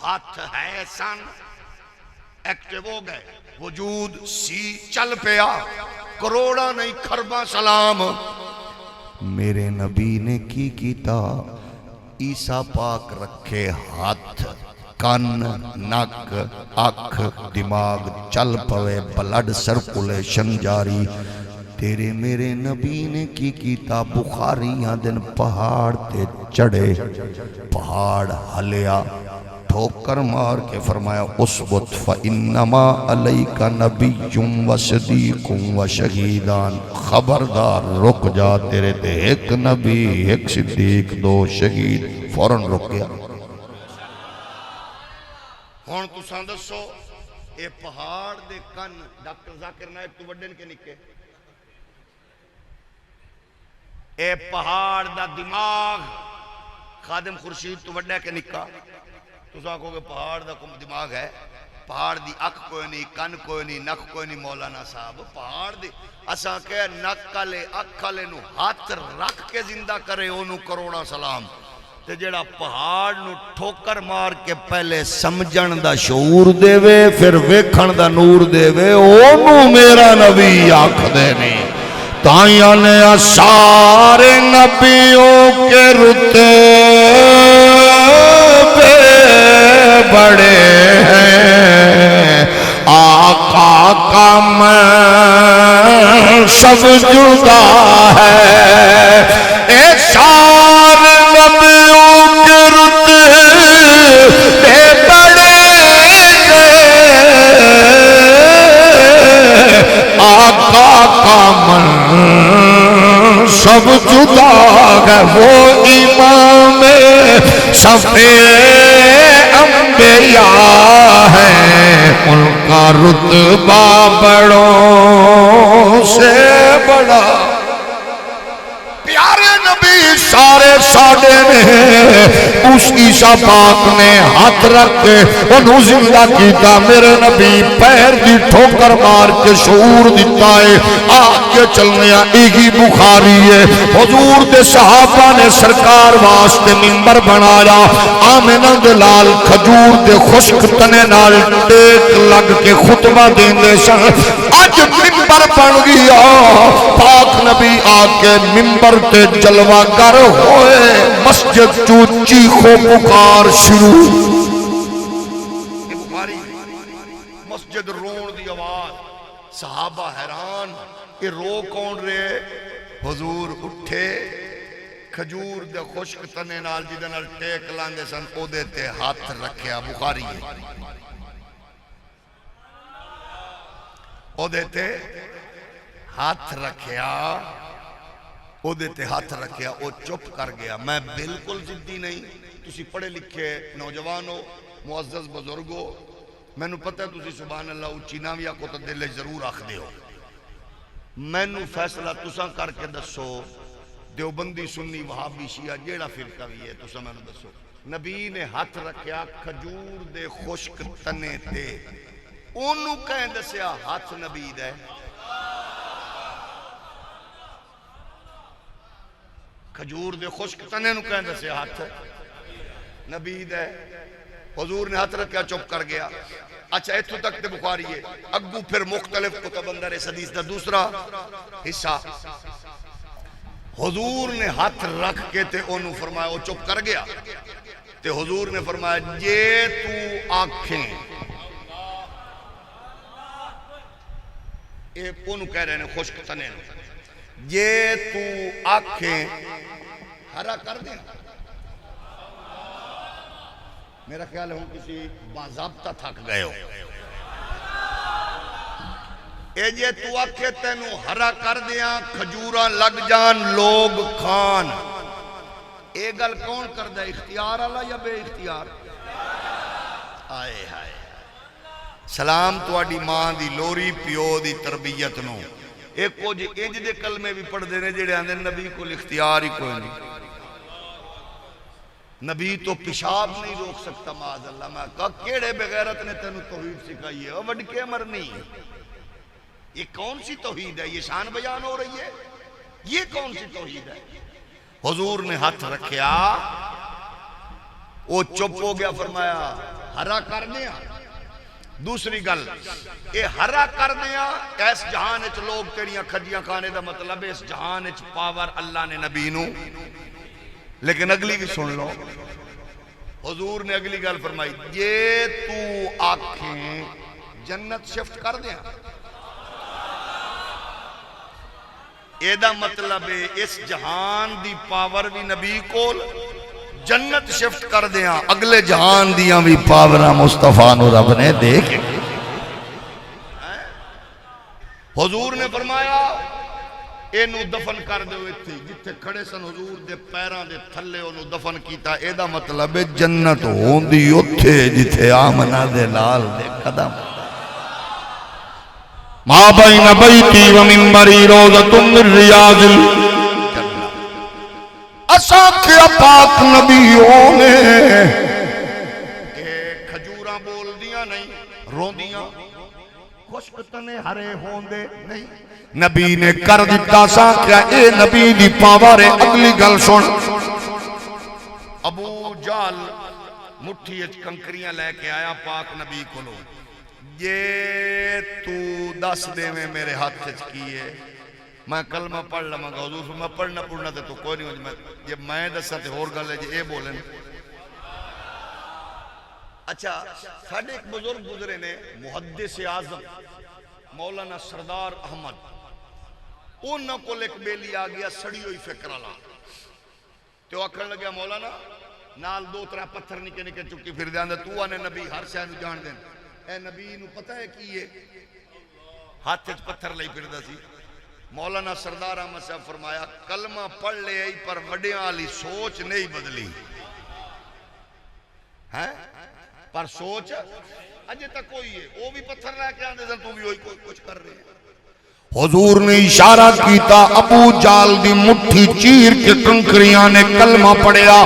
ہاتھ ہے سن ایکٹیو ہو گئے وجود سی چل پیا کروڑا نہیں کھربا سلام میرے نبی نے کی کیتا عیسیٰ پاک رکھے ہاتھ کن نک اکھ دماغ چل پوے بلڈ سرکولیشن جاری تیرے میرے نبی نے کی کیتا بخاریاں دن پہاڑ تے چڑے پہاڑ ہلیا ٹھوکر مار کے فرمایا اسبت فَإِنَّمَا عَلَيْكَ نَبِيٌّ وَصِدِيقٌ وَشَهِيدان خبردار رک جا تیرے تے ایک نبی ایک صدیق دو شہید فوراں رک گیا ہون تو ساندسو اے پہاڑ دے کن ڈاکٹر ذاکر نائب تو وڈن کے نکے اے پہاڑ دا دماغ خادم خورشید تو وڈے کے نکا تو ساکھو کہ پہاڑ دا کم دماغ ہے پہاڑ دی اکھ کوئی نہیں کن کوئی نہیں نک کوئی نہیں مولانا صاحب پہاڑ دی اساں کہ نک کلے اکھ کلے نو ہاتھ رکھ کے زندہ کرے انہوں کروڑا سلام تے جڑا پہاڑ نو ٹھوکر مار کے پہلے سمجھن دا شعور دے وے پھر ویکھن دا نور دے وے انہوں میرا نبی آکھ دے نہیں تائیاں نے سارے نبیوں کے رتے بڑے ہیں آقا کا میں سب جدا ہے اے سارے نبیوں کے رتبے بڑے ہیں آقا کا من سب جدا ہے وہ امام صفے انبیاء ہیں ان کا رتبہ بڑوں سے بڑا پیارے نبی سارے ساڑے نے اس عیسیٰ پاک نے ہاتھ رکھ کے انہوں زندہ کیتا میرے نبی پیر دی ٹھوکر مار کے شعور دیتا ہے آگے چلنے ایگی بخاری ہے حضور دے صحابہ نے سرکار واسطے منبر بنایا آمنہ دلال کھجور دے خشک تنے نال ٹیک لگ کے خطبہ دیندے سن آج منبر بن گیا پاک نبی آکے منبر تے جلوہ گر ہوئے مسجد چو چیخو پکار شروع مسجد رون دی آواز صحابہ حیران یہ رو کون رہے حضور اٹھے کھجور دے خشک تنے نال جدے نال ٹیک لاندے سن او دیتے ہاتھ رکھیا بخاری او دیتے ہاتھ رکھیا او دیتے ہاتھ رکھیا او چپ کر گیا میں بالکل ضدی نہیں تسی پڑھے لکھے نوجوانو معزز بزرگو میں نو پتہ ہے تسی سبحان اللہ اچھی ناویہ کو تو دلے ضرور آخ دے ہو میں نو فیصلہ تساں کر کے دسو دیوبندی سنی وہابی شیعہ جیڑا فرقہ بھی ہے تساں میں نو دسو نبی نے ہاتھ رکھیا کھجور دے خشک تنے تے انہوں کہیں دسیا ہاتھ نبی دے کھجور دے خشک تنے نو کہیں دسے ہاتھ نبی دے حضور نے ہاتھ رکھیا چپ کر گیا اچھا اتھو تک تے بخاری ہے، اگو پھر مختلف کتب اندر اس حدیث دا دوسرا حصہ، حضور نے ہاتھ رکھ کے تے انہوں فرمایا، وہ چپ کر گیا تے حضور نے فرمایا جے تو آنکھیں، اے انہوں کہہ رہے ہیں خشک تنے، جے تو آنکھیں ہرا کر دیں، میرا خیال ہے ہوں کسی باضابطہ تھک گئے ہو، اے جے تو آنکھیں تینوں ہرا کر دیاں کھجوراں لگ جان لوگ کھان، اے گل کون کر دے، اختیار اللہ یا بے اختیار؟ آئے ہائے سلام تواڈی ماں دی لوری پیو دی تربیت نو، ایک کو جی انج دے کلمے بھی پڑھ دینے جڑے آندے نبی کو اختیار ہی کوئی نہیں، نبی تو پیشاب نہیں روک سکتا معاذ اللہ، میں کہا کیڑے بغیرت نے تینوں توحید سکھائی ہے، وڈ کے مرنی، یہ کون سی توحید ہے، یہ شان بیان ہو رہی ہے، یہ کون سی توحید ہے؟ حضور نے ہاتھ رکھیا، وہ چپ ہو گیا، فرمایا ہرا کر دیا، دوسری گل اے ہرا کر دیا، اس جہان اچ لوگ تیریاں کھجیاں کھانے دا مطلب ہے اس جہان اچ پاور اللہ نے نبی نو، لیکن اگلی بھی سن لو، حضور نے اگلی گل فرمائی جے تو آنکھیں جنت شفٹ کر دیا، اے دا مطلب ہے اس جہان دی پاور بھی نبی کول، جنت شفٹ کر دیاں اگلے جہان دیاں بھی پاورہ مصطفیٰ نو رب نے دیکھے، حضور نے فرمایا اینو دفن کر دے ہوئے تھی، جتھے کھڑے سن حضور دے پیران دے تھلے انو دفن کیتا، اے دا مطلب ہے جنت ہون دی اتھے جتھے آمنہ دے لال دے قدم، ما بین بیتی و منبری روضۃ من ریاض الجنہ، اسا کیا پاک نبیوں نے کہ کھجوراں بول دیاں نہیں، رون دیاں، خشک تنے ہرے ہون دے نہیں، نبی نے کر دیتا سا کیا اے نبی دی پاور ہے، اگلی گل سن، ابو جال مٹھی اچ کنکریاں لے کے آیا پاک نبی کو لو، یہ تو دس دے میں میرے ہاتھ اچ کیے، میں کلمہ پڑھ لما گا، حضور میں پڑھنا پڑھنا تے تو کوئی نہیں ہو جی، جب میں دسا تے اور گل ہے جی اے بولیں۔ اچھا ساڑھے ایک بزرگ گزرے نے محدث اعظم مولانا سردار احمد، انہوں کو ایک بیلی آ گیا سڑی ہوئی فکر اللہ، تو آکھن لگیا مولانا نال دو ترہ پتھر نکے نکے چکی پھر دیاں دے، تو آنے نبی ہر شاہ نو جان دیں، اے نبی نو پتہ ہے کی یہ ہاتھ اچ پتھر لئی پھر دا سی، مولانا سردار احمد صاحب فرمایا کلمہ پڑھ لے آئی پر وڈیاں والی سوچ نہیں بدلی، پر سوچ اجے تک کوئی ہے، وہ بھی پتھر لے کے آندے سن، تو بھی وہی کچھ کر رہے ہیں۔ حضور نے اشارہ کیتا، ابو جال دی مٹھی چیر کے کنکریاں نے کلمہ پڑھیا،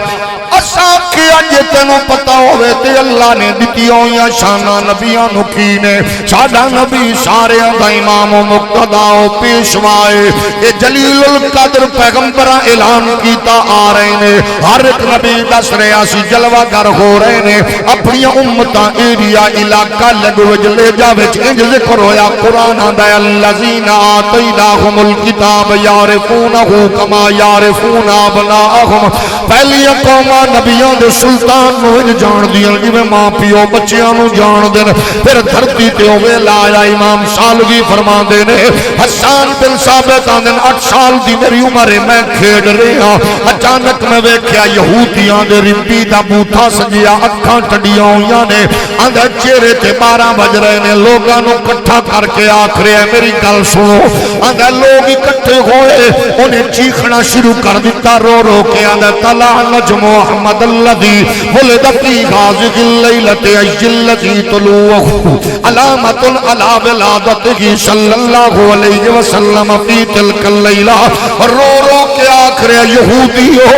اسا کیا جے تینوں پتہ ہوئے تے اللہ نے دتی ہوئیاں شانہ نبیاں نو کی نے، ساڈا نبی سارے دا امام و مقتدا و پیشوائے، اے جلیل القدر پیغمبرہ اعلان کیتا آ رہے نے، ہر ایک نبی دس رہے اسی جلوہ گر ہو رہے نے، اپنی امتاں ایریا علاقہ لگوج لے جا وچ انج ذکر ہویا قرآن آدھا الذین آتیناہم الکتاب یعرفونہ کما یعرفون ابناءہم، پہلی قوم نبیوں دے سلطان نو جان دیاں جویں ماں پیو بچیاں نو جان دین، پھر دھرتی تے ہوے لایا امام سالوی فرماندے نے، حسان بن ثابت آندے 8 سال دی میری عمر ہے میں کھیڈ رہا، اچانک میں ویکھیا یہودیاں دے رمبی دا بوٹھا سجیا، اکھاں ٹڈیاں ہوئیاں نے، آندے چہرے تے 12 بج رہے نے، لوگاں نو کٹھا کر کے آکھ رہے میری گل سنو، آندے لوگ اکٹھے ہوئے، انہیں چیخنا شروع کر دیتا رو رو کے، آندے طلع نجم محمد الذي ولد في هذه الليلة أي الذي طلوعه علامة على ولادته صلى الله عليه وسلم في تلك الليلة، رو رو کے آخر یہودیو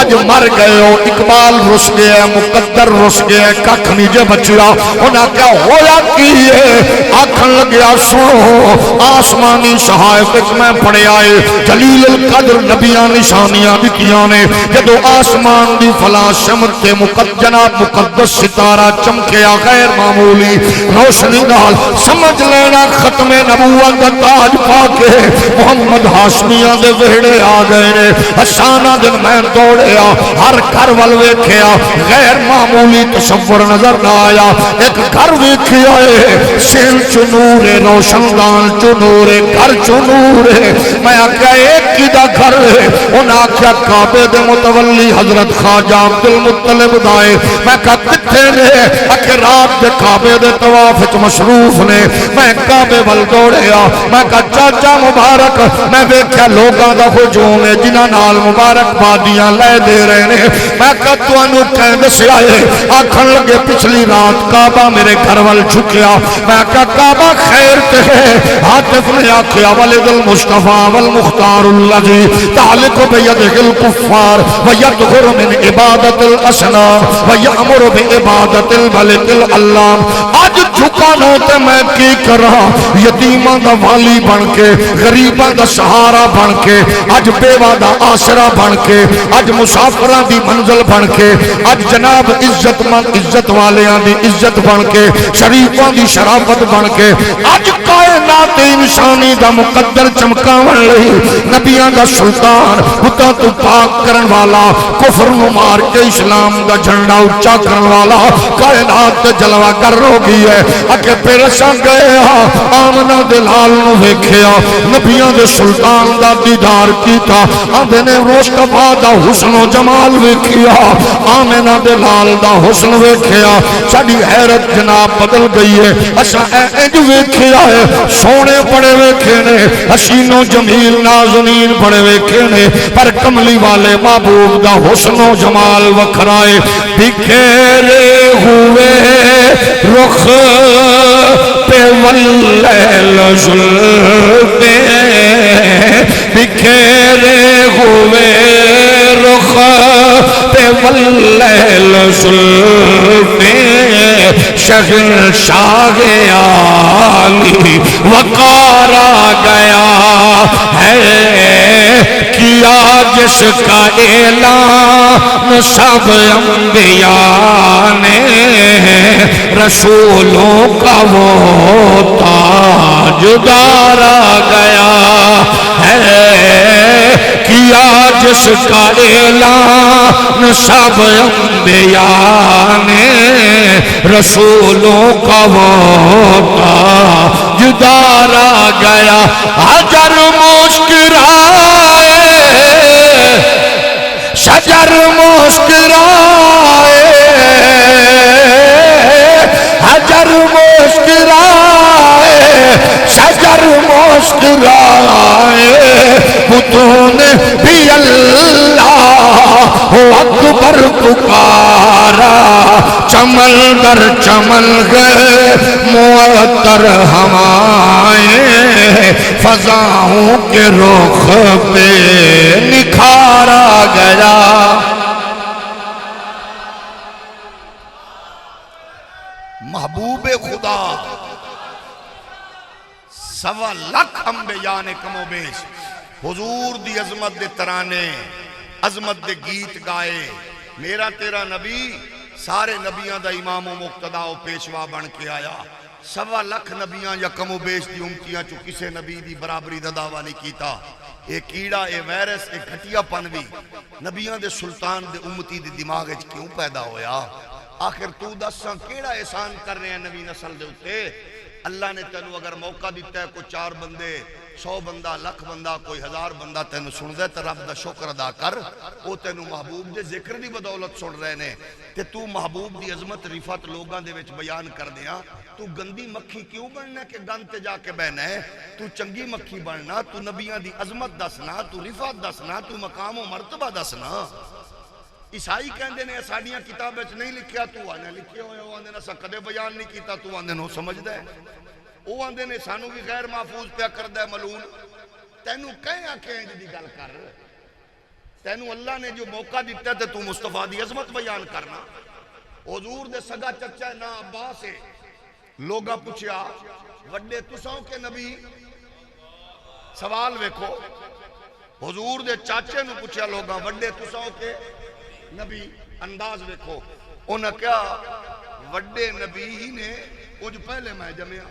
اج مر گئے ہو، اقبال رس گیا، مقدر رس گیا، ککھ نہیں جے بچیا. انہاں کیا ہویا کی ہے؟ آکھن لگیا سنو آسمانی صحائف وچ میں پڑھیا ہے جلیل القدر نبیاں نشانیاں دتیاں نے جدو آسمان دی فلاں شمت تے جناب مقدس ستارہ چمکیا غیر معمولی روشنی نال سمجھ لینا ختم نبوت دا تاج پا کے محمد ہاشمیاں دے وہڑے آ گئے نے. حسانہ دن میں دوڑیا ہر گھر ول ویکھیا غیر معمولی تصور نظر نہ آیا. ایک گھر ویکھیا ہے سین چنور روشن دان چنور گھر چنور. میں آخیا ایک کی دا گھر ہے. انہاں آخیا کعبے دے متولی حضرت خواجہ عبد المطلب دائے. میں کہا کتھے نے؟ کہ رات دے کعبے دے طواف وچ مصروف نے. میں کعبے ول دوڑیا میں کہا چاچا مبارک میں ویکھیا لوگاں دا ہجوم ہے جنہاں نال مبارک بادیاں لے دے رہے نے. میں کہا تانوں کہیں دسیا ہے؟ آکھن لگے پچھلی رات کعبہ میرے گھر ول جھکیا. میں کہا کعبہ خیر تے ہے. عاطف نے آکھیا ولد المصطفیٰ والمختار الذی تعلق بیدہ الکفار ویدخر من عبادت الاسنام ویامر بعبادت الملک العلام. آج جھکانا تے میں کی کرا یتیماں دا والی بن کے غریباں دا سہارا بن کے اج بیوہ دا آسرا بن کے اج مسافراں دی منزل بن کے اج جناب عزت مند عزت والیاں دی عزت بن کے شریفاں دی شرافت بن کے اج کائنات انسانی دا مقدر چمکاون لئی نبیاں دا سلطان بتاں تو پاک کرن والا کفر نو مار کے اسلام دا جھنڈا اونچا کرن والا کائنات تے جلوہ گر ہو گئی ہے. اگے پھر اساں گئے آمنہ دے لال نو ویکھیا نبیاں دے سلطان دا دیدار کیتا. آندے نے مصطفیٰ دا حسن و جمال ویکھیا آمنہ دے لال دا حسن ویکھیا ساڈی حیرت جناب بدل گئی ہے. اساں انج ویکھیا ہے سونے بڑے ویکھے نے حسین و جمیل نازنین بڑے ویکھے نے پر کملی والے محبوب دا حسن و جمال وکھرائے. بکھیرے ہوئے رخ پہ واللیل زلفیں بکھیرے ہوئے رخ پہ واللیل زلفیں شہنشاہ عالی وقار آ گیا ہے کیا جس کا اعلان سب انبیاء نے رسولوں کا وہ تاجدار آ گیا ہے کیا جس کا اعلان سب انبیاء نے رسولوں کا وہ تاجدار آ گیا. حجر مسکرائے شجر مسکرائے حجر مسکرائے شجر مسکرائے بتوں نے بھی اللہ اکبر پکارا. چمن در چمن گئے معطر ہوائیں فضاؤں کے رخ پہ نکھارا گیا. محبوب خدا سوا لکھ انبیاء نے کم و بیش حضور دی عظمت دے ترانے عظمت دے گیت گائے. میرا تیرا نبی سارے نبیاں دا امام و مقتدا و پیشوا بن کے آیا. سوا لکھ نبیاں یا کم و بیش دی امتیاں چو کسے نبی دی برابری دا دعویٰ نہیں کیتا. اے کیڑا اے ویرس اے گھٹیا پنوی نبیاں دے سلطان دے امتی دے دماغ اچ کیوں پیدا ہویا؟ آخر تو دساں کیڑا احسان کر رہے ہیں نبی نسل دے اتے؟ اللہ نے تینو اگر موقع دیتا ہے کوئی 4 بندے 100 بندہ لکھ بندہ کوئی 1000 بندہ تینو سن دے تو رب دا شکر ادا کر. وہ تینو محبوب دے ذکر دی بدولت سن رہے نے تے تو محبوب دی عظمت رفت لوگاں دے وچ بیان کر دیاں. تو گندی مکھی کیوں بننا کہ گند تے جا کے بہنا ہے؟ تو چنگی مکھی بننا، تو نبیاں دی عظمت دسنا، تو رفت دسنا، تو مقام و مرتبہ دسنا. عیسائی کہندے نے ساڈیاں کتاب وچ نہیں لکھیا، تو آنے لکھے ہوئے ہو آندے نے اساں کدے بیان نہیں کیتا، تو آندے نو سمجھدا ہے. وہ آندے نے سانو بھی غیر محفوظ پیا کردا ہے ملعون. تینوں کہیں آکھے انج دی گل کر تینوں اللہ نے جو موقع دیتا ہے تو مصطفیٰ دی عظمت بیان کرنا. حضور دے سگا چچا نا عباس ہے. لوگا پوچھیا وڈے تساں کے نبی؟ سوال ویکھو. حضور دے چاچے نو پوچھیا لوگا وڈے تساں کے نبی؟ انداز ویکھو. انہاں کیا وڈے نبی ہی نے کچھ پہلے میں جمعیا.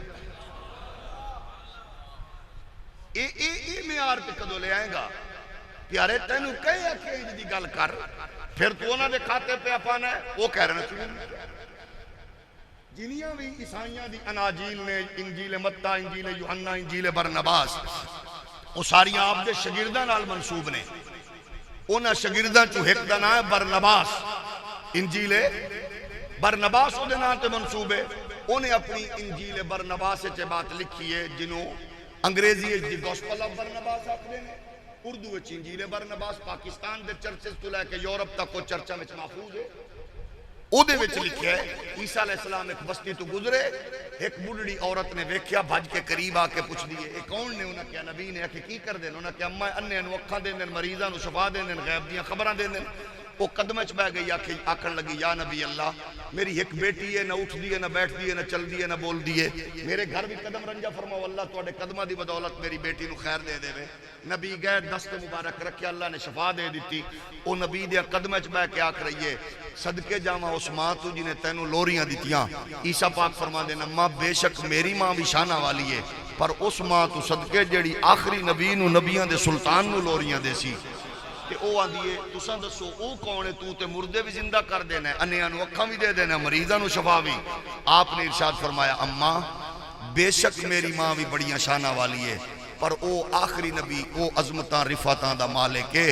اے معیار تے کدو لے آئے گا؟ پیارے تینوں کہے کہ انج دی گل کر، پھر تو انہاں دے کھاتے پہ اپانا ہے. وہ کہہ رہے ہیں جنیاں بھی عیسائیاں دی اناجیل نے، انجیل متی، انجیل یوحنا، انجیل برنباس، وہ ساریاں آپ دے شاگرداں نال منسوب نے. انہاں شاگرداں چوں ایک دا نام ہے برنباس. انجیل برنباس او دے نام تے منسوب ہے. انہیں اپنی انجیل برنباس سے بات لکھی ہے جنہوں انگریزی دی گوسپل آف برنباس آکھدے نے، اردو وچ انجیل برنباس. پاکستان دے چرچز تو لے کے یورپ تک کو چرچا وچ محفوظ ہے. او دے وچ لکھیا ہے عیسیٰ علیہ السلام ایک بستی تو گزرے، ایک بڑھڑی عورت نے ویکھیا، بھج کے قریب آ کے پوچھ دیے اے کون نے؟ انہاں کہا نبی نے. کہ کی کر دین؟ انہاں کہا اما انہاں نو اکھاں دین دین، مریضاں نو شفا دین دین، غیب دیاں خبراں دین دین. وہ قدم وچ بیٹھ گئی، آکھن لگی یا نبی اللہ میری ایک بیٹی ہے، نہ اٹھ دی ہے، نہ بیٹھ دی ہے، نہ چل دی ہے، نہ بول دی ہے. میرے گھر بھی قدم رنجا فرماؤ، اللہ تواڈے قدماں دی بدولت میری بیٹی نو خیر دے دے وے. نبی گئے، دست مبارک رکھیا، اللہ نے شفا دے دیتی. او نبی دے قدم وچ بیٹھ کے آکھ رہی ہے صدقے جاواں اس ماں تو جی نے تینوں لوریاں دتیاں. عیسیٰ پاک فرماندے نے ماں بے شک میری ماں بھی شانہ والی ہے، پر اس ماں تو صدقے جڑی آخری نبی نو نبیاں دے سلطان نو لوریاں دے سی. کہ او آدھیے تساں دسو او کون ہے؟ تو تے مردے بھی زندہ کر دینا ہے، انیاں نو اکھاں بھی دے دینا ہے، مریضاں نو شفا بھی. آپ نے ارشاد فرمایا اماں بے شک میری ماں بھی بڑیاں شانہ والی ہے، پر او آخری نبی او عظمتاں رفعتاں دا مالک ہے.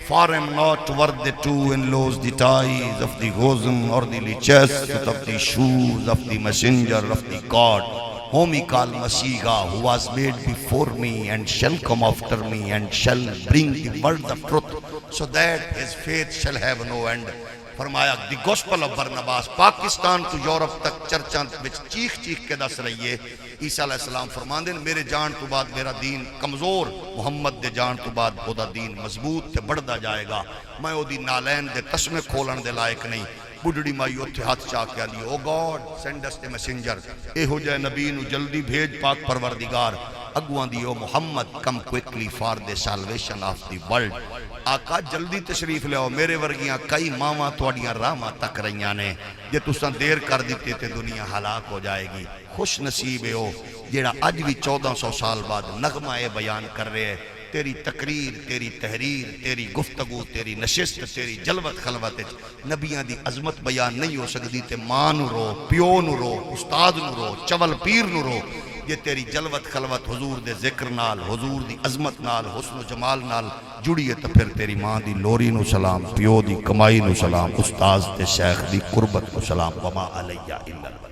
For I am not worth the two and lows the ties of the bosom or the chest of the shoes of the messenger of the God, whom he called Masiha, who was made before me and shall come after me and shall bring the word of truth, so that his faith shall have no end. فرمایا دی gospel of Barnabas Pakistan تو Europe تک چرچاں وچ چیخ چیخ کے دس رہی ہے. عیسیٰ علیہ السلام فرماندے میرے جان تو بعد میرا دین کمزور، محمد دے جان تو بعد او دا دین مضبوط تے بڑھدا جائے گا. میں او دی نالین دے تسمے کھولن دے لائق نہیں. بڑھڑی مائی اوتھے ہاتھ چاہ کے آلی او گاڈ سینڈ اس تے میسنجر، اے ہو جائے نبی نو جلدی بھیج پاک پروردگار. اگوان دی O Muhammad come quickly for the salvation of the world. آقا جلدی تشریف لے آؤ، میرے ورگیاں کئی ماما توڑیاں راما تک رہیاں نے، جے تساں دیر کر دیتے تے دنیا ہلاک ہو جائے گی. خوش نصیب ہے ہو جیڑا اج بھی 1400 سال بعد نغمہ بیان کر رہے ہیں. تیری تقریر، تیری تحریر، تیری گفتگو، تیری نشست، تیری جلوت خلوت نبیاں دی عظمت بیان نہیں ہو سکتی تے ماں نو رو، پیو نو رو، استاد نو رو، چول پیر نو رو. یہ تیری جلوت خلوت حضور دے ذکر نال، حضور دی عظمت نال، حسن و جمال نال جڑی ہے. تو پھر تیری ماں دی لوری نو سلام، پیو دی کمائی نو سلام، استاد تے شیخ دی قربت نو سلام. وما علیہ الا البلاغ.